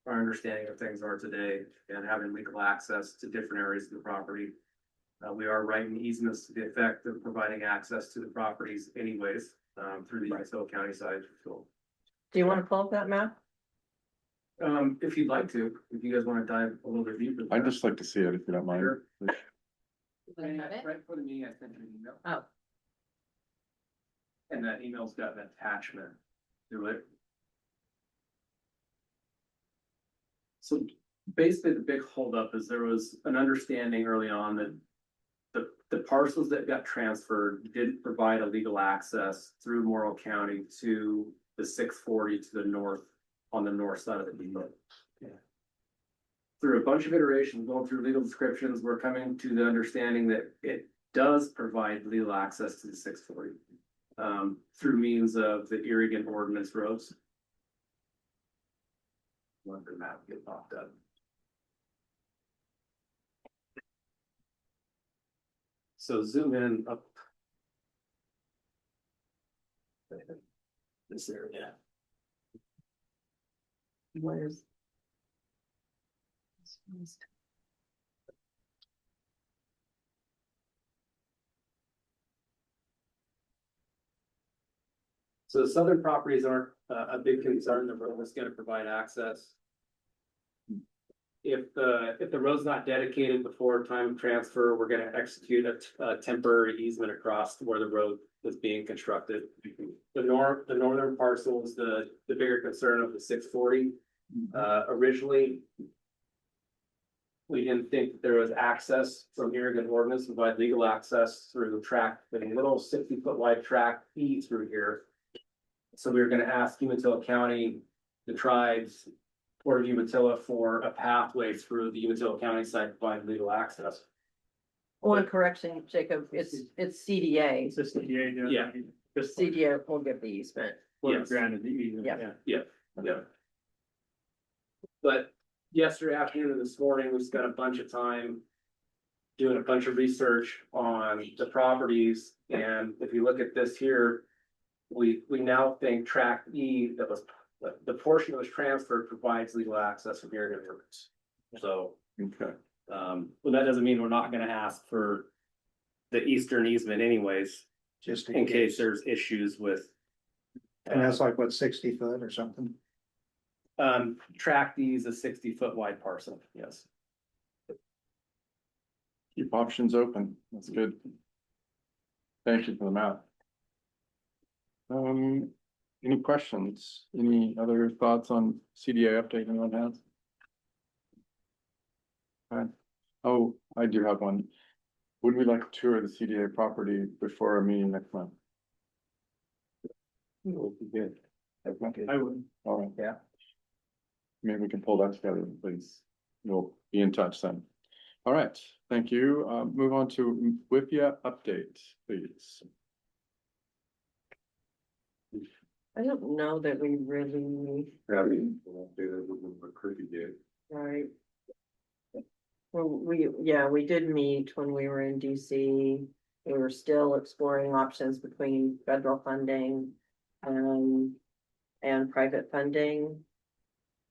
our understanding of things are today, and having legal access to different areas of the property. We are writing easements to the effect of providing access to the properties anyways, through the Umatilla County side. So, Do you want to pull up that map? if you'd like to, if you guys want to dive a little bit deeper. I'd just like to see it if you don't mind. Sure. Right before the meeting, I sent you an email. Oh. And that email's got an attachment to it. So basically, the big holdup is there was an understanding early on that the parcels that got transferred didn't provide a legal access through Morrow County to the 640 to the north, on the north side of the depot. Through a bunch of iterations, going through legal descriptions, we're coming to the understanding that it does provide legal access to the 640. Through means of the irrigant ordinance roads. Let the map get popped up. So zoom in up. This area. Where's? So the southern properties aren't a big concern. The road is going to provide access. If the road's not dedicated before time of transfer, we're going to execute a temporary easement across where the road is being constructed. The northern parcel is the bigger concern of the 640. Originally, we didn't think that there was access from irrigant ordinance to provide legal access through track, a little 60-foot wide track E through here. So we were going to ask Umatilla County, the tribes, Port of Umatilla for a pathway through the Umatilla County site to provide legal access. One correction, Jacob, it's CDA. It's just CDA. Yeah. Just CDA will give the easement. yes. Granted the easement. Yeah. Yeah. But yesterday afternoon and this morning, we spent a bunch of time doing a bunch of research on the properties. And if you look at this here, we now think track E, that was the portion that was transferred, provides legal access from irrigant ordinance. So, Okay. well, that doesn't mean we're not gonna ask for the eastern easement anyways, Just in case there's issues with And that's like, what, 60 foot or something? Track these a 60-foot wide parcel, yes. Keep options open. That's good. Thank you for the map. Any questions? Any other thoughts on CDA update anyone has? Okay. Oh, I do have one. Would we like a tour of the CDA property before our meeting next month? It would be good. Okay. I would. All right. Yeah. Maybe we can pull that together, please. We'll be in touch then. All right, thank you. Move on to WIPIA update, please. I don't know that we really, Yeah, we won't do that with what Cricket did. right? Well, we did meet when we were in DC. We were still exploring options between federal funding, and private funding.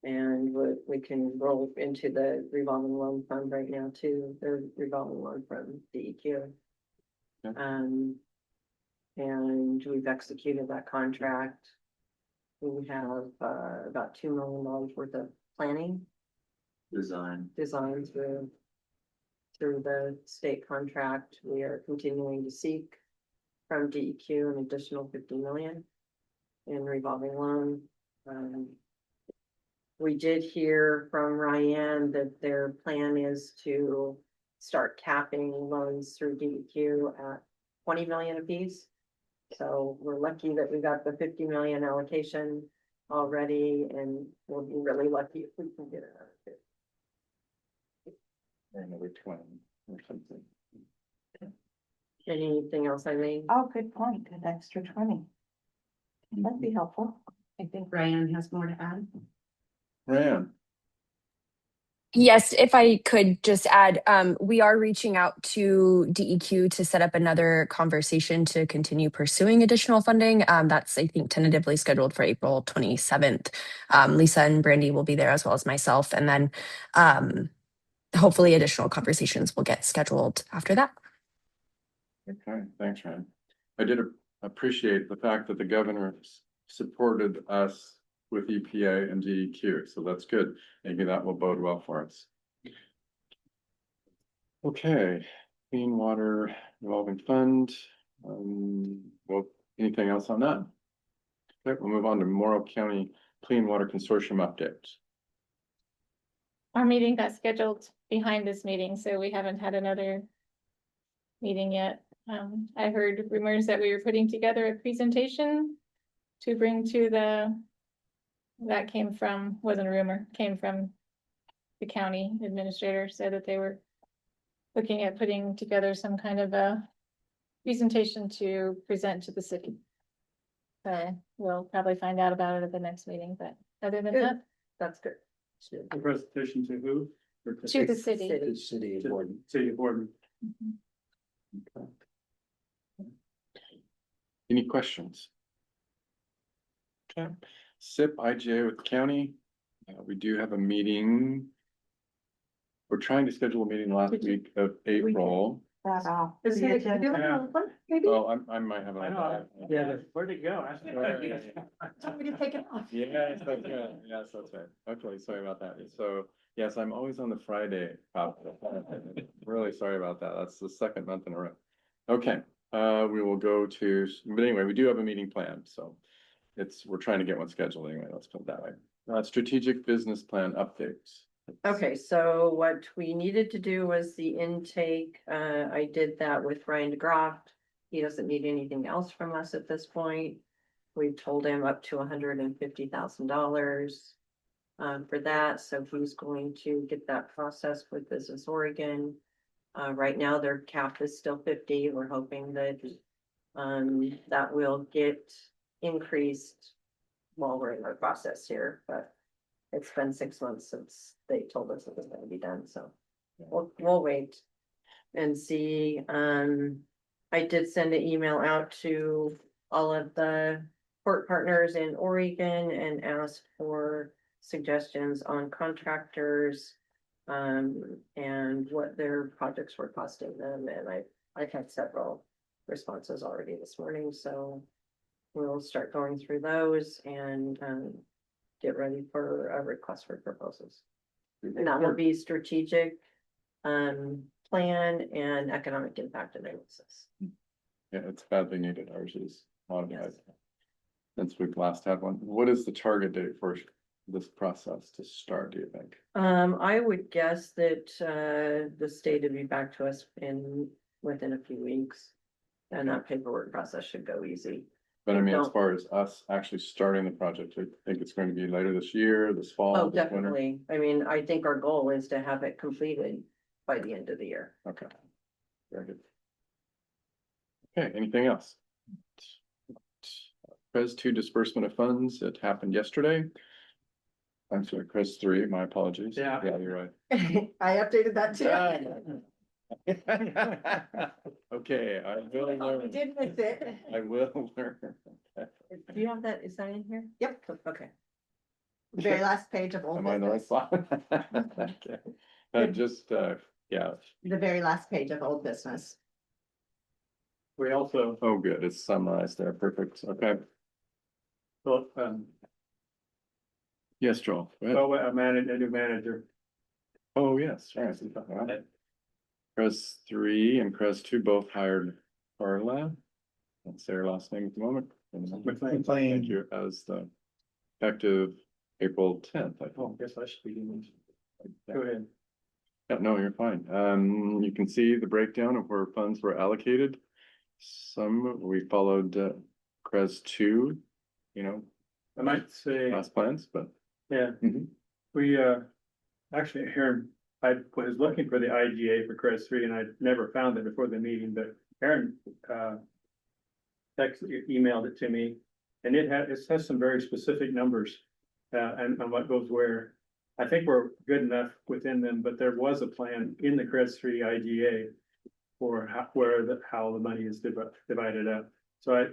And we can roll into the revolving loan fund right now too, the revolving loan from DEQ. Okay. And we've executed that contract. We have about $2 million worth of planning Design. designs through the state contract. We are continuing to seek from DEQ an additional 50 million in revolving loan. We did hear from Ryan that their plan is to start capping loans through DEQ at 20 million apiece. So we're lucky that we got the 50 million allocation already, and we'll be really lucky if we can get it. Another 20 or something. Anything else, Eileen? Oh, good point, an extra 20. That'd be helpful. I think Ryan has more to add. Ryan, Yes, if I could just add, we are reaching out to DEQ to set up another conversation to continue pursuing additional funding. That's, I think, tentatively scheduled for April 27th. Lisa and Brandy will be there as well as myself. And then hopefully additional conversations will get scheduled after that. okay, thanks, Ryan. I did appreciate the fact that the governor supported us with EPA and DEQ, so that's good. Maybe that will bode well for us. Okay, Clean Water Revolving Fund. Well, anything else on that? Okay, we'll move on to Morrow County Clean Water Consortium update. Our meeting got scheduled behind this meeting, so we haven't had another meeting yet. I heard rumors that we were putting together a presentation to bring to that wasn't a rumor, came from the county administrator, said that they were looking at putting together some kind of a presentation to present to the city. So we'll probably find out about it at the next meeting, but other than Good. that, That's good. The presentation to who? Or to the city. City. City to board. City of Boardman. Okay. Any questions? Okay, SIP IGA with the county. We do have a meeting. We're trying to schedule a meeting the last week of April. That off. Is the it- agenda. Maybe? Oh, I might have. I know, yeah, where'd it go? Tell me to take it off. Yes, that's right. Yes, that's right. Okay, sorry about that. So, yes, I'm always on the Friday. Really sorry about that. That's the second month in a row. Okay, we will go to, but anyway, we do have a meeting planned, so we're trying to get one scheduled anyway. Let's put it that way. Strategic business plan updates. Okay, so what we needed to do was the intake. I did that with Ryan DeGroft. He doesn't need anything else from us at this point. We've told him up to $150,000 for that, so he's going to get that processed with Business Oregon. Right now, their cap is still 50. We're hoping that that will get increased while we're in our process here, but it's been 6 months since they told us it was gonna be done, so we'll wait and see. I did send an email out to all of the port partners in Oregon and asked for suggestions on contractors and what their projects were costing them, and I've had several responses already this morning, so we'll start going through those and, get ready for a request for proposals. And that will be strategic, plan and economic impact analysis. Yeah, it's badly needed. Ours is modified. Yes. Since we've last had one. What is the target date for this process to start, do you think? I would guess that, the state would be back to us within a few weeks. And that paperwork process should go easy. But I mean, as Don't- far as us actually starting the project, I think it's going to be later this year, this fall. Oh, this winter? definitely. I mean, I think our goal is to have it completed by the end of the year. Okay. Very good. Okay, anything else? Pres 2 disbursement of funds, it happened yesterday. I'm sorry, Pres 3, my apologies. Yeah. Yeah, you're right. I updated that too. Okay, I will We learn. did miss it. I will learn. Do you have that? Is that in here? Yep. Okay. The very last page of old Am I in the right business. spot? Okay. Yeah, The very last page of old business. We also, oh, good, it's summarized there, perfect, okay. well, Yes, Joel. Go ahead. a new manager. Oh, yes, right. Cres 3 and Cres 2 both hired Carla. That's their last name at the moment. McLean. Thank you, as the effective April 10th, I Oh, think. guess I should be doing this. Go ahead. Yeah, no, you're fine. You can see the breakdown of where funds were allocated. Some, we followed Cres 2, you know, I might say, last plans, but. yeah, Mhm. we, actually, Aaron, I was looking for the IGA for Cres 3 and I never found it before the meeting, but Aaron, emailed it to me. And it has some very specific numbers, and what goes where. I think we're good enough within them, but there was a plan in the Cres 3 IGA for how the money is divided up. So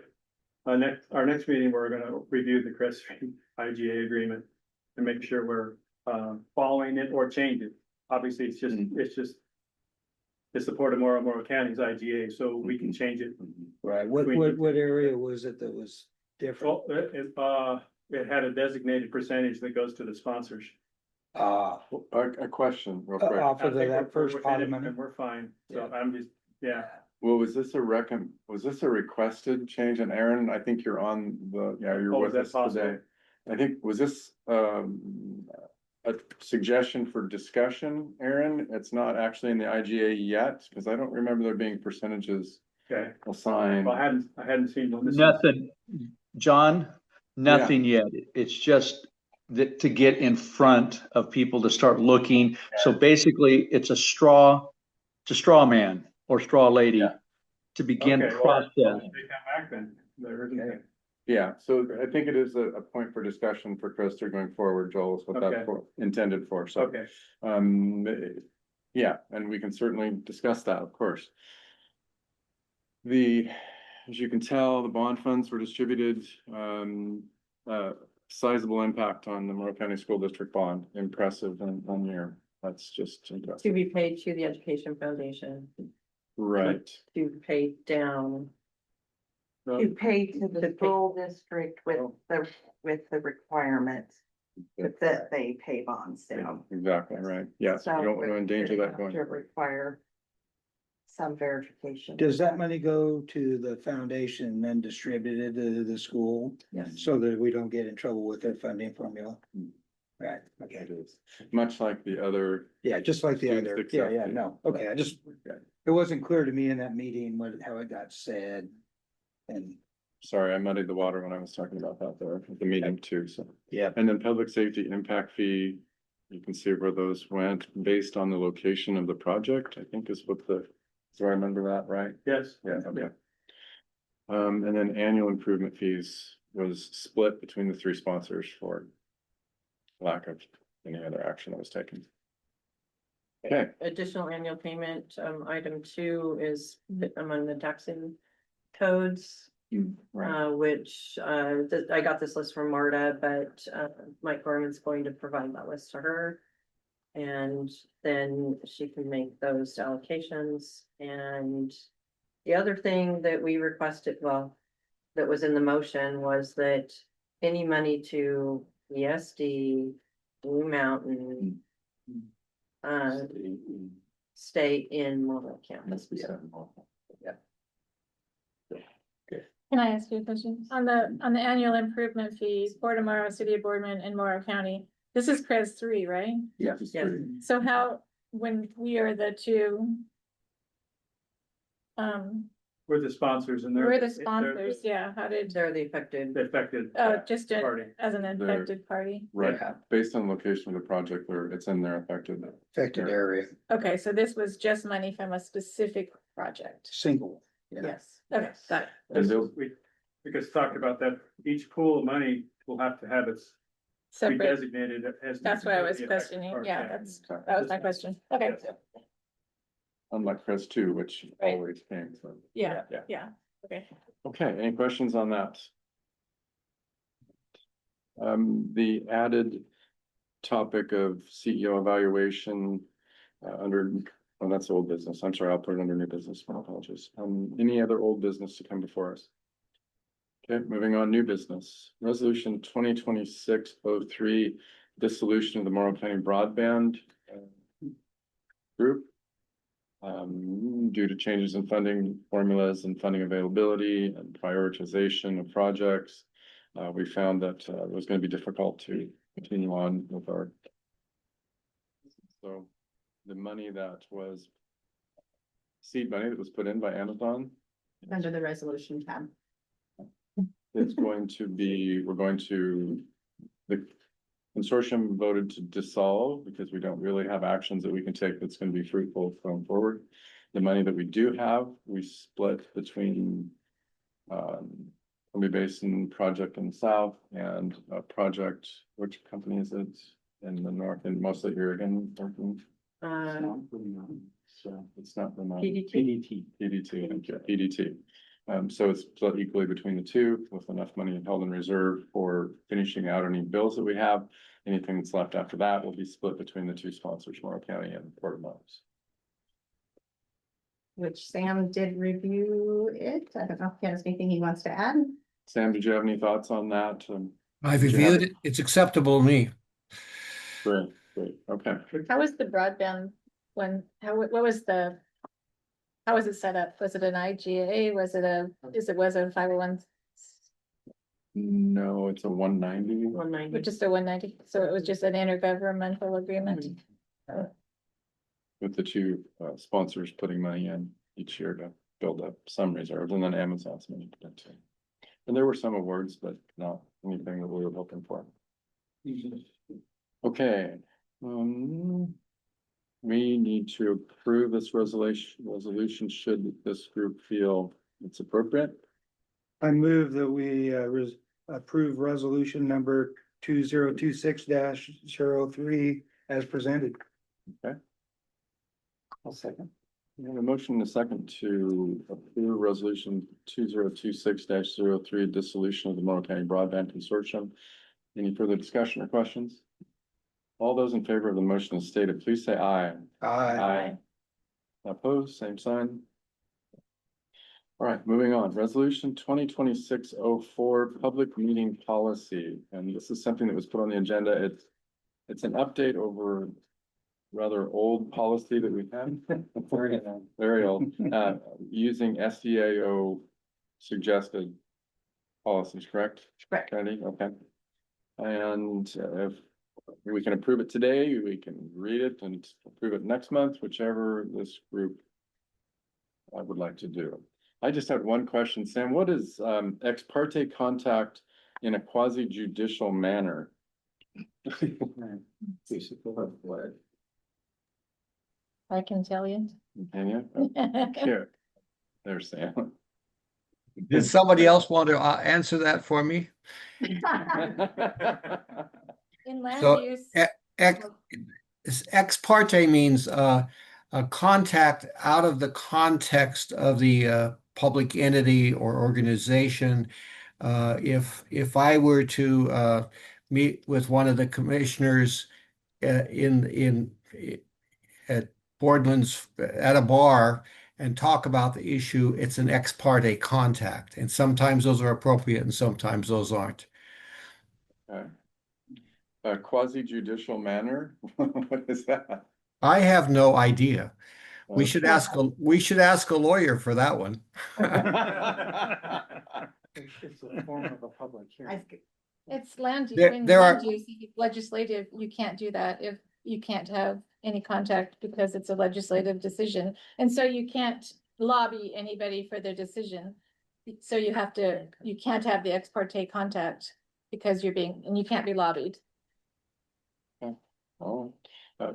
our next meeting, we're gonna review the Cres 3 IGA agreement and make sure we're, following it or change it. Obviously, it's the Port of Morrow County's IGA, so we can change it. Right, what area was it that was different? Well, it had a designated percentage that goes to the sponsors. A question real quick. Off of I think that we're first pot of within it money? and we're fine, so Yeah. I'm just, yeah. Well, was this a requested change? And Aaron, I think you're on you're Oh, with is that us today. possible? I think, was this a suggestion for discussion, Aaron? It's not actually in the IGA yet, because I don't remember there being percentages Okay, assigned. well, I hadn't seen one. This is- Nothing, John, nothing yet. It's just that to get in front of people to start looking. So basically, it's a straw man or straw lady to begin the Okay, well, process. they come back then. There isn't any. Yeah, so I think it is a point for discussion for Krista going forward, Joel, is what Okay. that's intended for, so. Okay, Yeah, and we can certainly discuss that, of course. As you can tell, the bond funds were distributed, sizable impact on the Morrow County School District bond, impressive in 1 year. That's just To impressive. be paid to the Education Foundation, Right, to pay down. You pay to the school district with the requirements that they pay bonds down. exactly, right. Yes, you So don't want to endanger they that have going. to require some verification. Does that money go to the foundation and then distributed to the school? Yes. So that we don't get in trouble with their funding formula? Right, okay, It is, much like the other. yeah, just like the Student other, success fee. no, okay, it wasn't clear to me in that meeting how it got said. And, Sorry, I muddied the water when I was talking about that there at the meeting too, so. yeah, And then public safety impact fee, you can see where those went based on the location of the project, I think is what do I remember that right? yes. Yeah, okay. And then annual improvement fees was split between the 3 sponsors for lack of any other action that was taken. Okay, Additional annual payment, item 2 is among the taxing codes. Which, I got this list from Marta, but, Mike Gorman's going to provide that list to her. And then she can make those allocations. And the other thing that we requested, well, that was in the motion was that any money to ESD, Blue Mountain, stay in Morrow County. Can I ask you a question? On the annual improvement fee for tomorrow, City of Boardman and Morrow County, this is CREZ 3, right? Yes. Yes. So how, when we are the two, We're the sponsors and they're. we're the sponsors, yeah, how did, They're the affected. The affected. just party. as an affected party? Right, Yeah. based on location of the project, it's in their affected. Affected area, Okay, so this was just money from a specific project? single. Yeah. Yes, okay, got it. And they'll, We just talked about that, each pool of money will have to have its, be Separate, designated as. that's what I was the affected questioning, party. yeah, that was my question, okay, unlike CREZ 2, which Right. always came from. yeah, Yeah. yeah, okay. Okay, any questions on that? The added topic of CEO evaluation under, oh, that's old business. I'm sorry, I'll put it under new business. My apologies. Any other old business to come before us? Okay, moving on, new business. Resolution 2026-03, dissolution of the Morrow County Broadband Group. Due to changes in funding formulas and funding availability and prioritization of projects, we found that it was going to be difficult to continue on with our. So the money that was seed money that was put in by Amazon Under the resolution tab. is going to be, the consortium voted to dissolve because we don't really have actions that we can take that's going to be fruitful going forward. The money that we do have, we split between Columbia Basin project in the south and a project, which company is it in the north, and mostly here again, working. So it's not the PDT, thank you, PDT. So it's split equally between the two with enough money held in reserve for finishing out any bills that we have. Anything that's left after that will be split between the two sponsors, Morrow County and Port of Morris. Which Sam did review it. I don't know if he has anything he wants to add. Sam, did you have any thoughts on that? I've Did you have reviewed it. It's acceptable to me. Great, okay. How was the broadband when, what was how was it set up? Was it an IGA? Was it a 501? No, it's a 190. 190. Just a 190, so it was just an intergovernmental agreement. With the two sponsors putting money in each year to build up some reserves, and then Amazon's money put into. And there were some awards, but not anything that we were hoping for. Okay. We need to approve this resolution should this group feel it's appropriate. I move that we approve resolution number 2026-03 as presented. Okay. I'll second. We have a motion and a second to approve resolution 2026-03, dissolution of the Morrow County Broadband Consortium. Any further discussion or questions? All those in favor of the motion as stated, please say aye. Aye. Opposed, same sign. All right, moving on. Resolution 2026-04, public meeting policy. And this is something that was put on the agenda. It's an update over rather old policy that we have. Very old, using SDAO suggested policies, correct? Correct. Patty? Okay. And if we can approve it today, we can read it and approve it next month, whichever this group would like to do. I just have one question, Sam. What is ex parte contact in a quasi judicial manner? I can tell you. Can you? Here. There's Sam. Did somebody else want to answer that for me? In land So, use. Ex parte means a contact out of the context of the public entity or organization. If I were to meet with one of the commissioners at Boardman's at a bar, and talk about the issue, it's an ex parte contact. And sometimes those are appropriate and sometimes those aren't. Okay. A quasi judicial manner, what is that? I have no idea. We should Okay. ask a lawyer for that one. It's a form of a public hearing. It's land, There- when there land are- use legislative, you can't do that if you can't have any contact because it's a legislative decision. And so you can't lobby anybody for their decision. So you can't have the ex parte contact because and you can't be lobbied. Oh,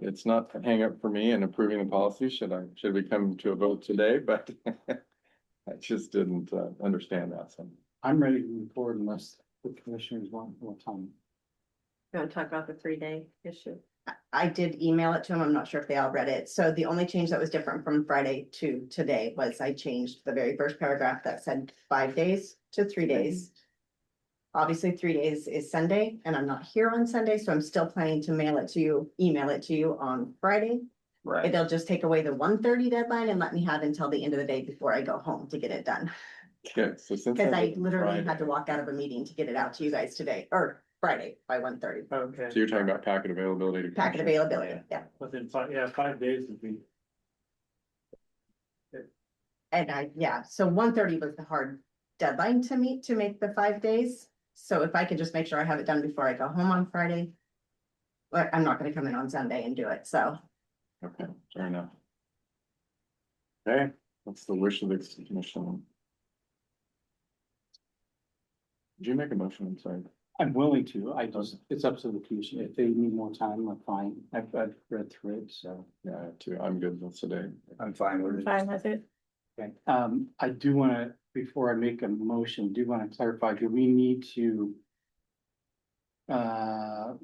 it's not a hang up for me in approving the policy. Should we come to a vote today? But I just didn't understand that. So I'm ready to move forward unless the commissioners want more time. You want to talk about the 3-day issue? I did email it to them. I'm not sure if they all read it. So the only change that was different from Friday to today was I changed the very first paragraph that said 5 days to 3 days. Obviously, 3 days is Sunday and I'm not here on Sunday, so I'm still planning to email it to you on Friday. Right. It'll just take away the 1:30 deadline and let me have until the end of the day before I go home to get it done. okay, so since Because I was literally had Friday- to walk out of a meeting to get it out to you guys today, or Friday by 1:30. Okay. So you're talking about packet availability. to Packet commissioners? availability, yeah. Within 5 days would be. And so 1:30 was the hard deadline to meet to make the 5 days. So if I could just make sure I have it done before I go home on Friday. But I'm not gonna come in on Sunday and do it, so. Okay, fair enough. Okay, what's the wish of the commission? Did you make a motion? I'm sorry. I'm willing to, it's up to the commission. If they need more time, I'm fine. I've read through it, so. Yeah, too. I'm good with today. I'm fine with it. Fine with it. Okay, I do wanna, before I make a motion, do wanna clarify, do we need to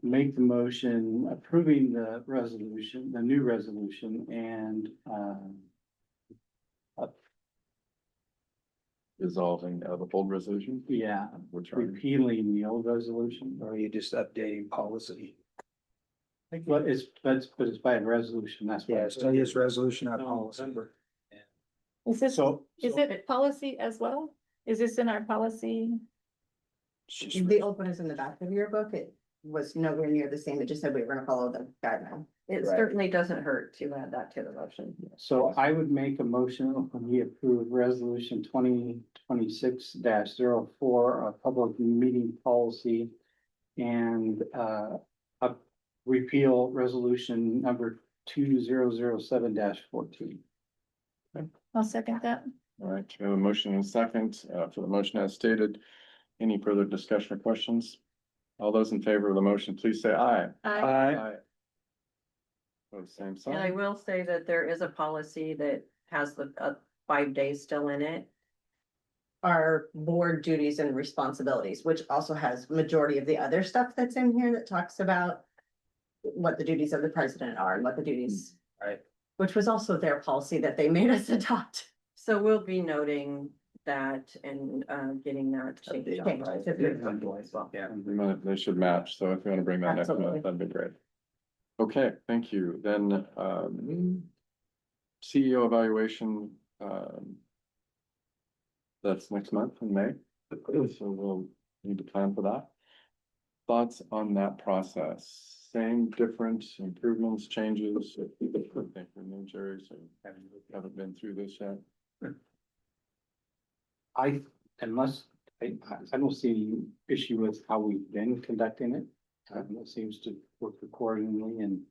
make the motion approving the resolution, the new resolution and, Dissolving the old resolution, yeah, which are, repealing the old resolution? Or are you just updating policy? But it's by a resolution, that's why. Yeah, still use resolution, not No, policy. December. Is this, So. is it policy as well? Is this in our policy? The old one is in the back of your book. It was nowhere near the same. It just said we were gonna follow the guideline. It Right. certainly doesn't hurt to add that to the motion. So I would make a motion when we approve resolution 2026-04, a public meeting policy. And repeal resolution number 2007-14. I'll second that. all right, we have a motion and a second, for the motion as stated. Any further discussion or questions? All those in favor of the motion, please say aye. I, Oh, same And I sign. will say that there is a policy that has the 5 days still in it. Our board duties and responsibilities, which also has majority of the other stuff that's in here that talks about what the duties of the president are and what the duties. Right. Which was also their policy that they made us adopt. So we'll be noting that and getting that changed. Changed Right. to the- As well. Yeah. They should match, so if you want to bring that next Absolutely. month, that'd be great. Okay, thank you. Then, CEO evaluation, that's next month in May, so we'll need to plan for that. Thoughts on that process? Same, different, improvements, changes? I think for new Jerry, so haven't been through this yet. I don't see any issue with how we've been conducting it. It seems to work accordingly and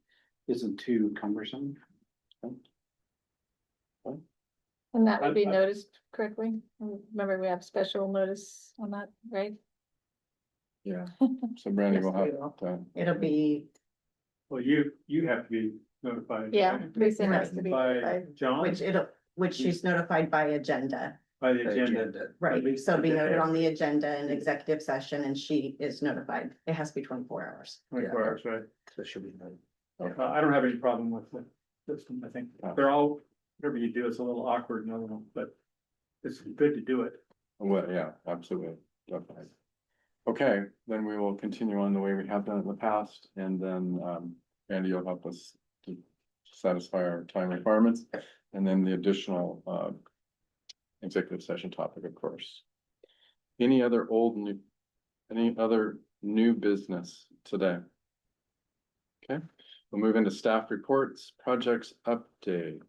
isn't too cumbersome. and that would be noticed correctly. Remember, we have special notice on that, right? Yeah, so Brandy Yes, will we have will. to. It'll be, Well, you have to be notified. Yeah, right? Lisa has to be By notified. John, which she's notified by agenda, by the agenda. right? least So be the noted day. on the agenda in executive session and she is notified. It has to be 24 hours. 24 hours, right? So it should be done. I don't have any problem with the system. I think they're all, whatever you do, it's a little awkward, no, but it's good to do it. Well, yeah, absolutely, definitely. Okay, then we will continue on the way we have done it in the past, and then, Andy, you'll help us to satisfy our time requirements. And then the additional executive session topic, of course. Any other new business today? Okay, we'll move into staff reports, projects update.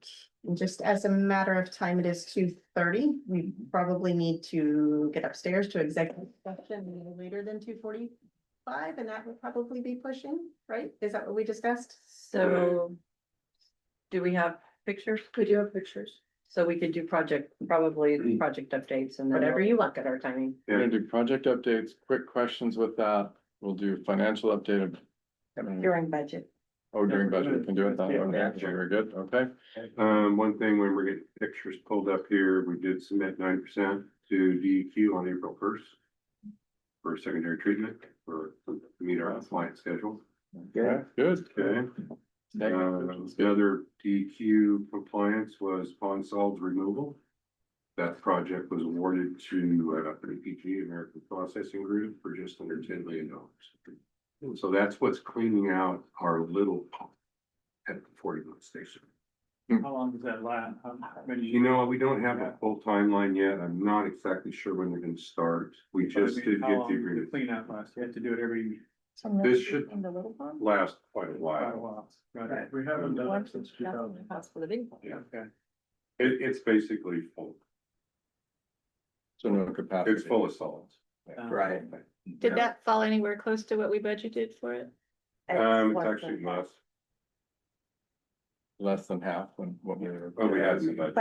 And just as a matter of time, it is 2:30. We probably need to get upstairs to executive session a little later than 2:45, and that would probably be pushing, right? Is that what we discussed? So do we have pictures? We do have pictures. So we could do probably project updates and then Whatever you look at our timing. We're gonna do project updates, quick questions with that. We'll do financial update. During budget. Oh, during budget, we can do it that, Yeah. okay, very good, okay. One thing, when we're getting pictures pulled up here, we did submit 9% to DEQ on April 1st. For secondary treatment, to meet our client schedule. Okay, good. Okay. The other DEQ compliance was pond solids removal. That project was awarded to APG, American Processing Group, for just under $10 million. So that's what's cleaning out our little pond at the 40-month station. How long does that last? How many? You know, we don't have a full timeline yet. I'm not exactly sure when they're gonna start. We just did get the agreement. Clean out last, you have to do it every. This should In the little pond? last quite a Quite a while. while. Right, we haven't done it since 2000. For the big one. Yeah, okay. It's basically full. So no capacity. It's full of solids. Right. Did that fall anywhere close to what we budgeted for it? It's actually less. Less than half when what we were. Oh, we had some budget.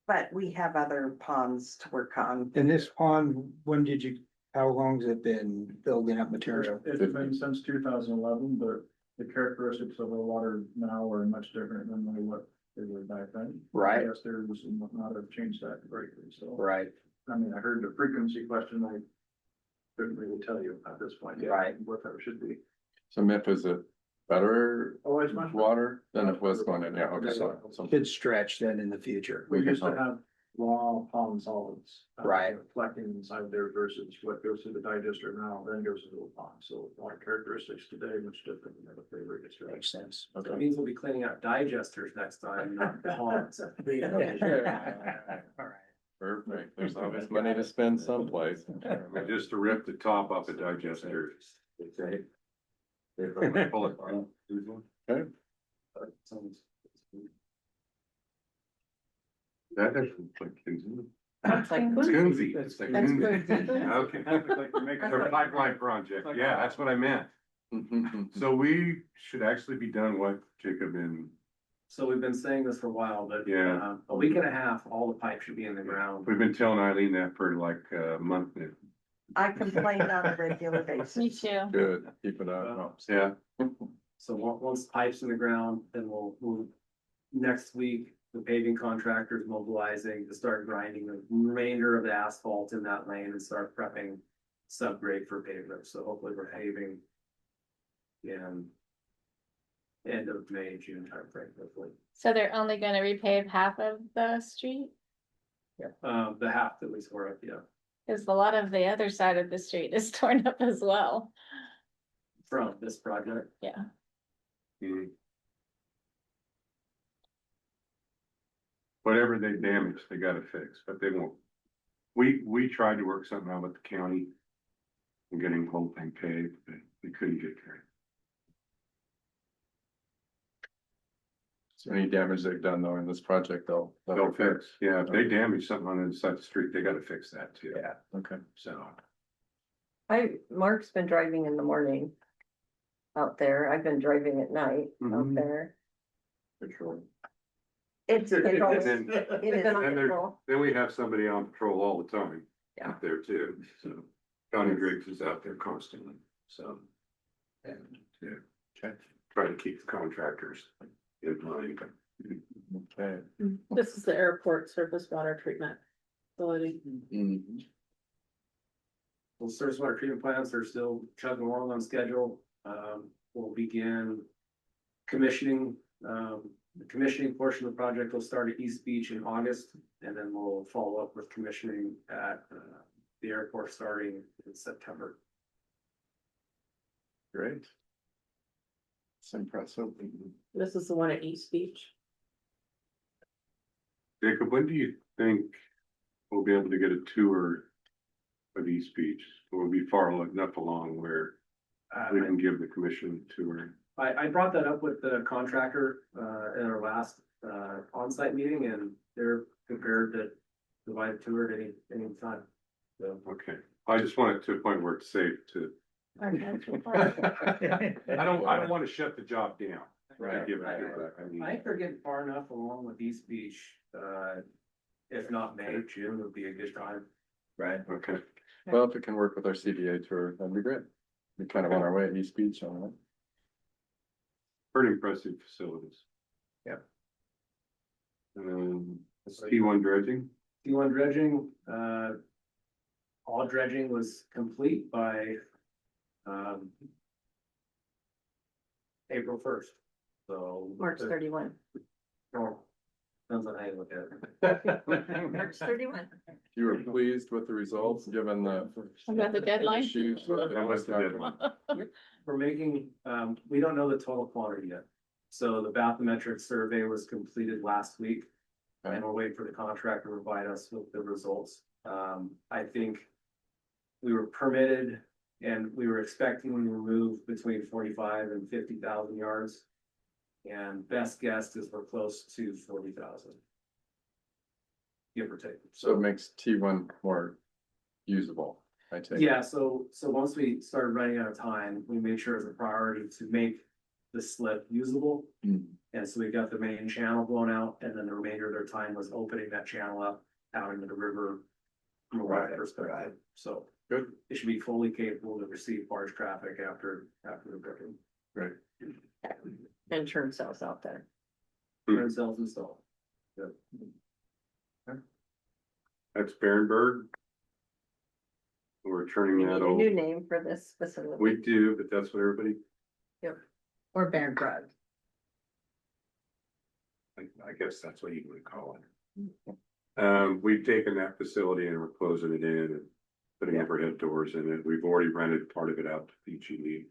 But we have other ponds to work on. In this pond, how long has it been building up material? It's been since 2011, but the characteristics of the water now are much different than what they were back then. Right. Yes, there was not have changed that greatly, so. Right. I mean, I heard the frequency question, I couldn't really tell you at this point. Right. What that should be. So MIP, is it better Oh, it's much. water than it was going in? Yeah, okay, so. Could stretch then in the future. We can used to talk. have raw pond solids. Right. Collecting inside there versus what goes through the digester now, then goes to the pond, so our characteristics today much different than the flavor gets. Makes sense. So it means we'll be cleaning out digesters next time, not ponds. All right. Perfect. There's always money to spend someplace. Just to rip the top off a digester. Okay. That doesn't like Kinsey. It's like, It's Kinsey. That's It's like That's Kinsey. good. Okay. It's a pipeline project. Yeah, that's what I meant. So we should actually be done what, Jacob, in, So we've been saying this for a while, but Yeah. a week and a half, all the pipes should be in the ground. we've been telling Eileen that for like a month now. I complain on a regular basis. Me too. Good, keep it up. Yeah. So once the pipe's in the ground, then we'll next week, the paving contractor's mobilizing to start grinding the remainder of the asphalt in that lane and start prepping subgrade for pavement. So hopefully we're paving in end of May, June timeframe, hopefully. So they're only gonna repave half of the street? The half that we tore up, yeah, Cause a lot of the other side of the street is torn up as well. from this project. Yeah. Mhm. Whatever they damage, they gotta fix, but they won't. We tried to work something out with the county and getting the whole thing paved, but we couldn't get there. So any damage they've done though in this project, they'll They'll fix, yeah, if they damage something on the other side of the street, they gotta fix that too. Yeah. Okay. So, Mark's been driving in the morning out there. I've been driving at night out Mhm. there. patrol. It's, And it then- is. Then there, then we have somebody on patrol all the time. Yeah. Out there too, so Connie Griggs is out there constantly, so. And, yeah, try to keep the contractors in line. Okay. This is the airport surface water treatment facility. Mhm. Well, surface water treatment plants are still chugging along on schedule. We'll begin commissioning, the commissioning portion of the project will start at East Beach in August. And then we'll follow up with commissioning at, the airport starting in September. Great. It's impressive. This is the one at East Beach. Jacob, when do you think we'll be able to get a tour of East Beach? We'll be far enough along where we can give the commission a tour. I brought that up with the contractor, in our last, on-site meeting, and they're prepared to provide a tour at any time. So. Okay, I just want it to a point where it's safe to. I don't want to shut the job down. Right. Give it a tour. I think they're getting far enough along with East Beach, if not May, June would be a good time. Right, okay. Well, if it can work with our CBA tour, that'd be great. We kind of on our way at East Beach on that. Pretty impressive facilities. Yeah. It's T1 dredging. T1 dredging, all dredging was complete by, April 1st. So. March 31. No, depends on how you look at it. March 31. You were pleased with the results, given the. About the deadline? Issues. That was the deadline. We're making, we don't know the total quantity yet. So the bathymetric survey was completed last week. Okay. And we're waiting for the contractor to provide us with the results. I think we were permitted and we were expecting to remove between 45 and 50,000 yards. And best guess is we're close to 40,000. Give or take. So it makes T1 more usable, I take. Yeah, so once we started running out of time, we made sure as a priority to make the slip usable. Mm. And so we got the main channel blown out, and then the remainder of their time was opening that channel up out into the river from a water perspective. So Good. it should be fully capable to receive barge traffic after the booking. Great. And turn cells out there. Turn cells installed. Good. That's Barenberg. We're turning We that need a over. new name for this facility. We do, but that's what everybody, Yep. Or Baron Drug. I guess that's what you would call it. We've taken that facility and we're closing it in and putting overhead doors in it. We've already rented part of it out to PG&E.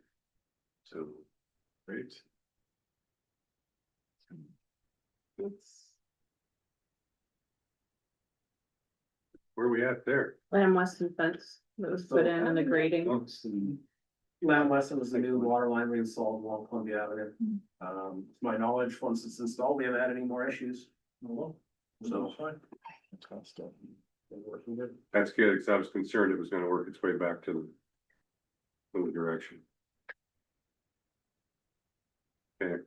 So, Great. where are we at there? Lamb Weston fence that was put in and the grading. Lamb Weston was the new water line we installed along Columbia Avenue. To my knowledge, once it's installed, we haven't had any more issues. So fine. Fantastic. Working good. That's good, because I was concerned it was gonna work its way back to the direction. Okay,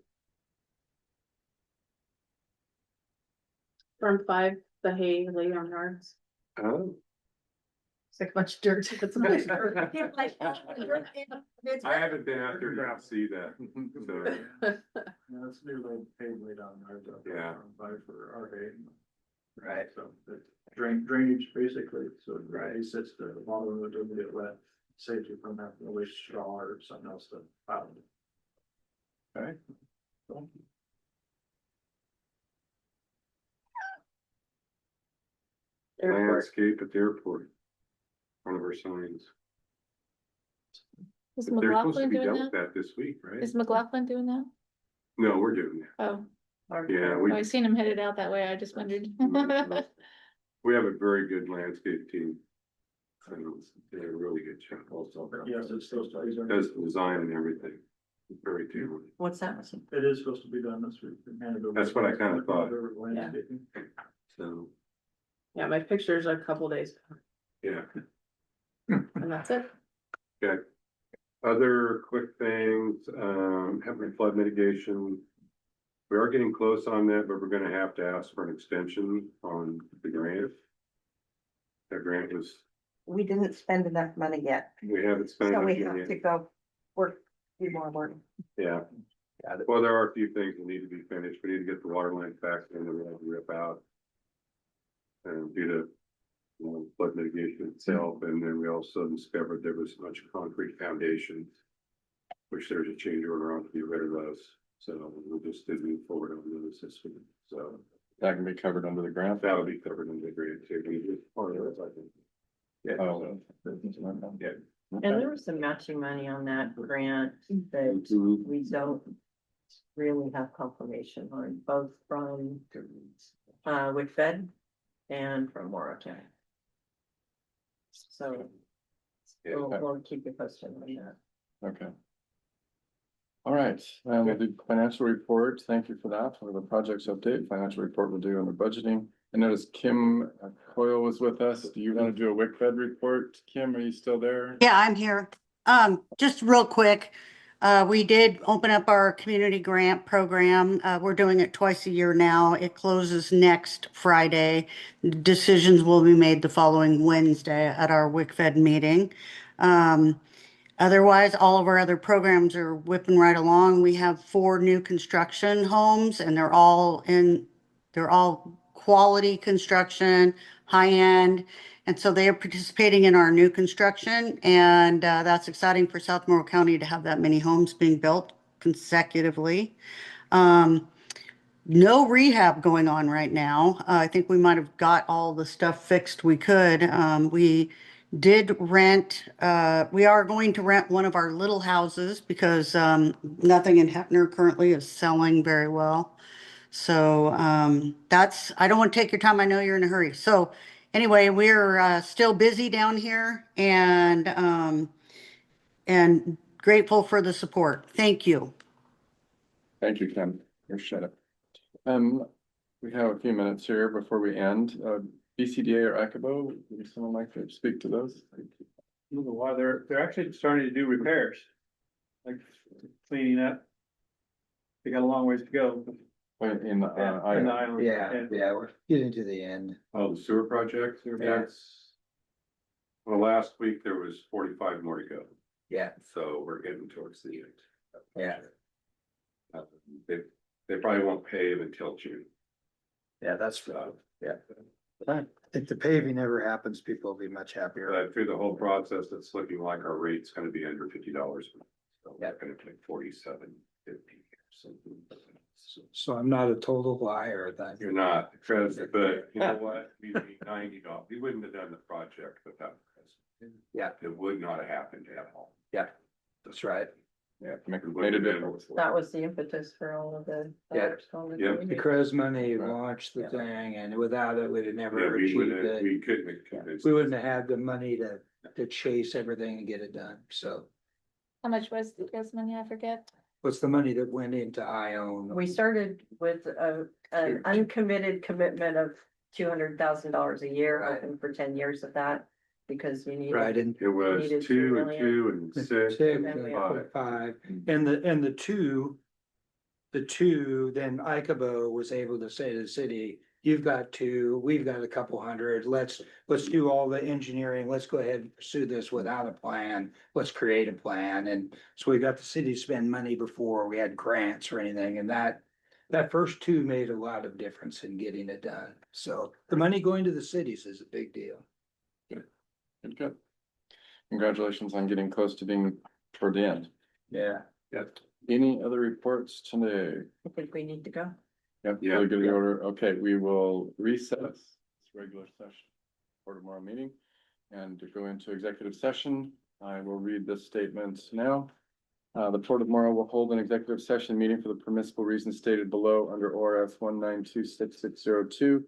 From 5, the hay lay on yards. It's like much dirt. It's much dirt. I haven't been out there to see that, so, Yeah, it's nearly paved down there. Yeah. For our hay. Right. So the drainage basically, so the hay sits there, the bottom of it doesn't get wet, saves you from having to waste straw or something else to pile it. Okay. landscape at the airport. One of our signs. Is But they're supposed to McLaughlin be doing done with that? that this week, right? Is McLaughlin doing that? No, we're doing that. Oh, Yeah, oh, I seen him headed out that way. I just wondered. we have a very good landscape team. And they're a really good job also. Yes, it's supposed to be done. Does the design and everything. Very talented. What's that? It is supposed to be done this week. That's what I kinda thought. Landscaping. So, Yeah, my picture's a couple days yeah, and that's it. okay. Other quick things, having flood mitigation. We are getting close on that, but we're gonna have to ask for an extension on the grant. That grant was, We didn't spend enough money yet, we haven't spent. so enough we money have yet. to go work, do more work. Yeah. Well, there are a few things that need to be finished. We need to get the water line back in, and we have to rip out. And do the, flood mitigation itself, and then we also discovered there was a bunch of concrete foundations. Which there's a change order on to be rid of those, so we just did move forward on those this week, so. That can be covered under the grant. That'll be covered in the grant too. Part of it, I think. Yeah. Oh. Yeah. And there was some matching money on that grant that we don't really have confirmation on, both from WICFED and from Morrow County. So we'll keep you posted on that. Okay. All right, we'll do financial report. Thank you for that. For the projects update, financial report we'll do under budgeting. I noticed Kim Coyle was with us. Do you want to do a WICFED report? Kim, are you still there? Yeah, I'm here. Just real quick. We did open up our community grant program. We're doing it twice a year now. It closes next Friday. Decisions will be made the following Wednesday at our WICFED meeting. Otherwise, all of our other programs are whipping right along. We have 4 new construction homes and they're all quality construction, high end. And so they are participating in our new construction, and that's exciting for South Morrow County to have that many homes being built consecutively. No rehab going on right now. I think we might have got all the stuff fixed we could. We did rent, we are going to rent one of our little houses because nothing in Heppner currently is selling very well. So I don't want to take your time. I know you're in a hurry. So anyway, we're still busy down here and grateful for the support. Thank you. Thank you, Kim. You're shut up. We have a few minutes here before we end. BCDA or ACABO, would someone like to speak to those? Why they're actually starting to do repairs, like cleaning up. They got a long ways to go. In the in the island. Yeah, we're getting to the end. Oh, the sewer project? That's. Well, last week there was 45 more to go, Yeah, so we're getting towards the end. yeah, They probably won't pave until June. yeah, that's, yeah. If the paving ever happens, people will be much happier. But through the whole process, it's looking like our rate's gonna be under $50. So Yeah. we're gonna take 47.50 or something. So I'm not a total liar then. You're not, because, but you know what, we need $90. We wouldn't have done the project without this. Yeah. It would not have happened at all. Yeah, that's right. Yeah, made a difference. That was the impetus for all of the. Yeah. Yeah. The CREZ money launched the thing, and without it, we'd have Yeah, never we achieved wouldn't, it. we couldn't have convinced. We wouldn't have had the money to chase everything and get it done. So How much was the gas money? I forget. what's the money that went into ION? We started with an uncommitted commitment of $200,000 a year, Right. hoping for 10 years of that, because you need. Right, and It was Needed 2 and $2 2 and 6 six and and 5. 5, and the two, then ICABO was able to say to the city, you've got 2, we've got a couple hundred, let's do all the engineering, let's go ahead and pursue this without a plan, let's create a plan, and so we got the city to spend money before we had grants or anything, and that first 2 made a lot of difference in getting it done, so the money going to the cities is a big deal. Good. Congratulations on getting close to being toward the end. Yeah. Any other reports today? I think we need to go. Yep, Yeah. really good order. Okay, we will recess this regular session for tomorrow meeting and to go into executive session. I will read this statement now. The Port of Morrow will hold an executive session meeting for the permissible reasons stated below under ORS 1926602.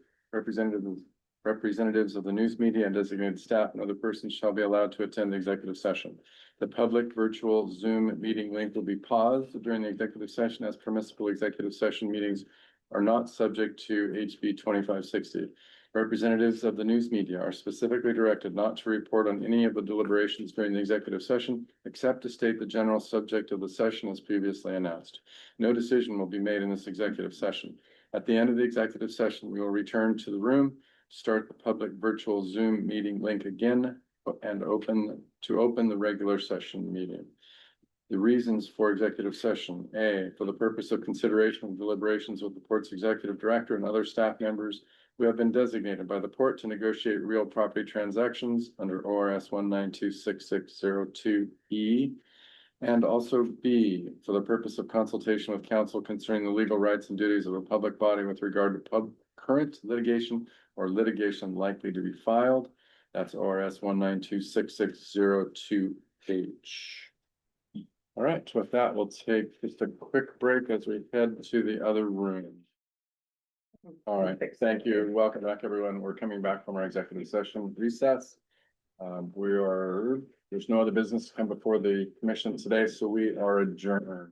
Representatives of the news media and designated staff and other persons shall be allowed to attend the executive session. The public virtual Zoom meeting link will be paused during the executive session as permissible executive session meetings are not subject to HB 2560. Representatives of the news media are specifically directed not to report on any of the deliberations during the executive session, except to state the general subject of the session as previously announced. No decision will be made in this executive session. At the end of the executive session, we will return to the room, start the public virtual Zoom meeting link again, and open the regular session meeting. The reasons for executive session: A, for the purpose of consideration of deliberations with the port's executive director and other staff members who have been designated by the port to negotiate real property transactions under ORS 1926602E. And also B, for the purpose of consultation with counsel concerning the legal rights and duties of a public body with regard to current litigation or litigation likely to be filed. That's ORS 1926602H. All right, with that, we'll take just a quick break as we head to the other room. All right, thank you. Welcome back, everyone. We're coming back from our executive session recess. There's no other business to come before the commission today, so we are adjourned.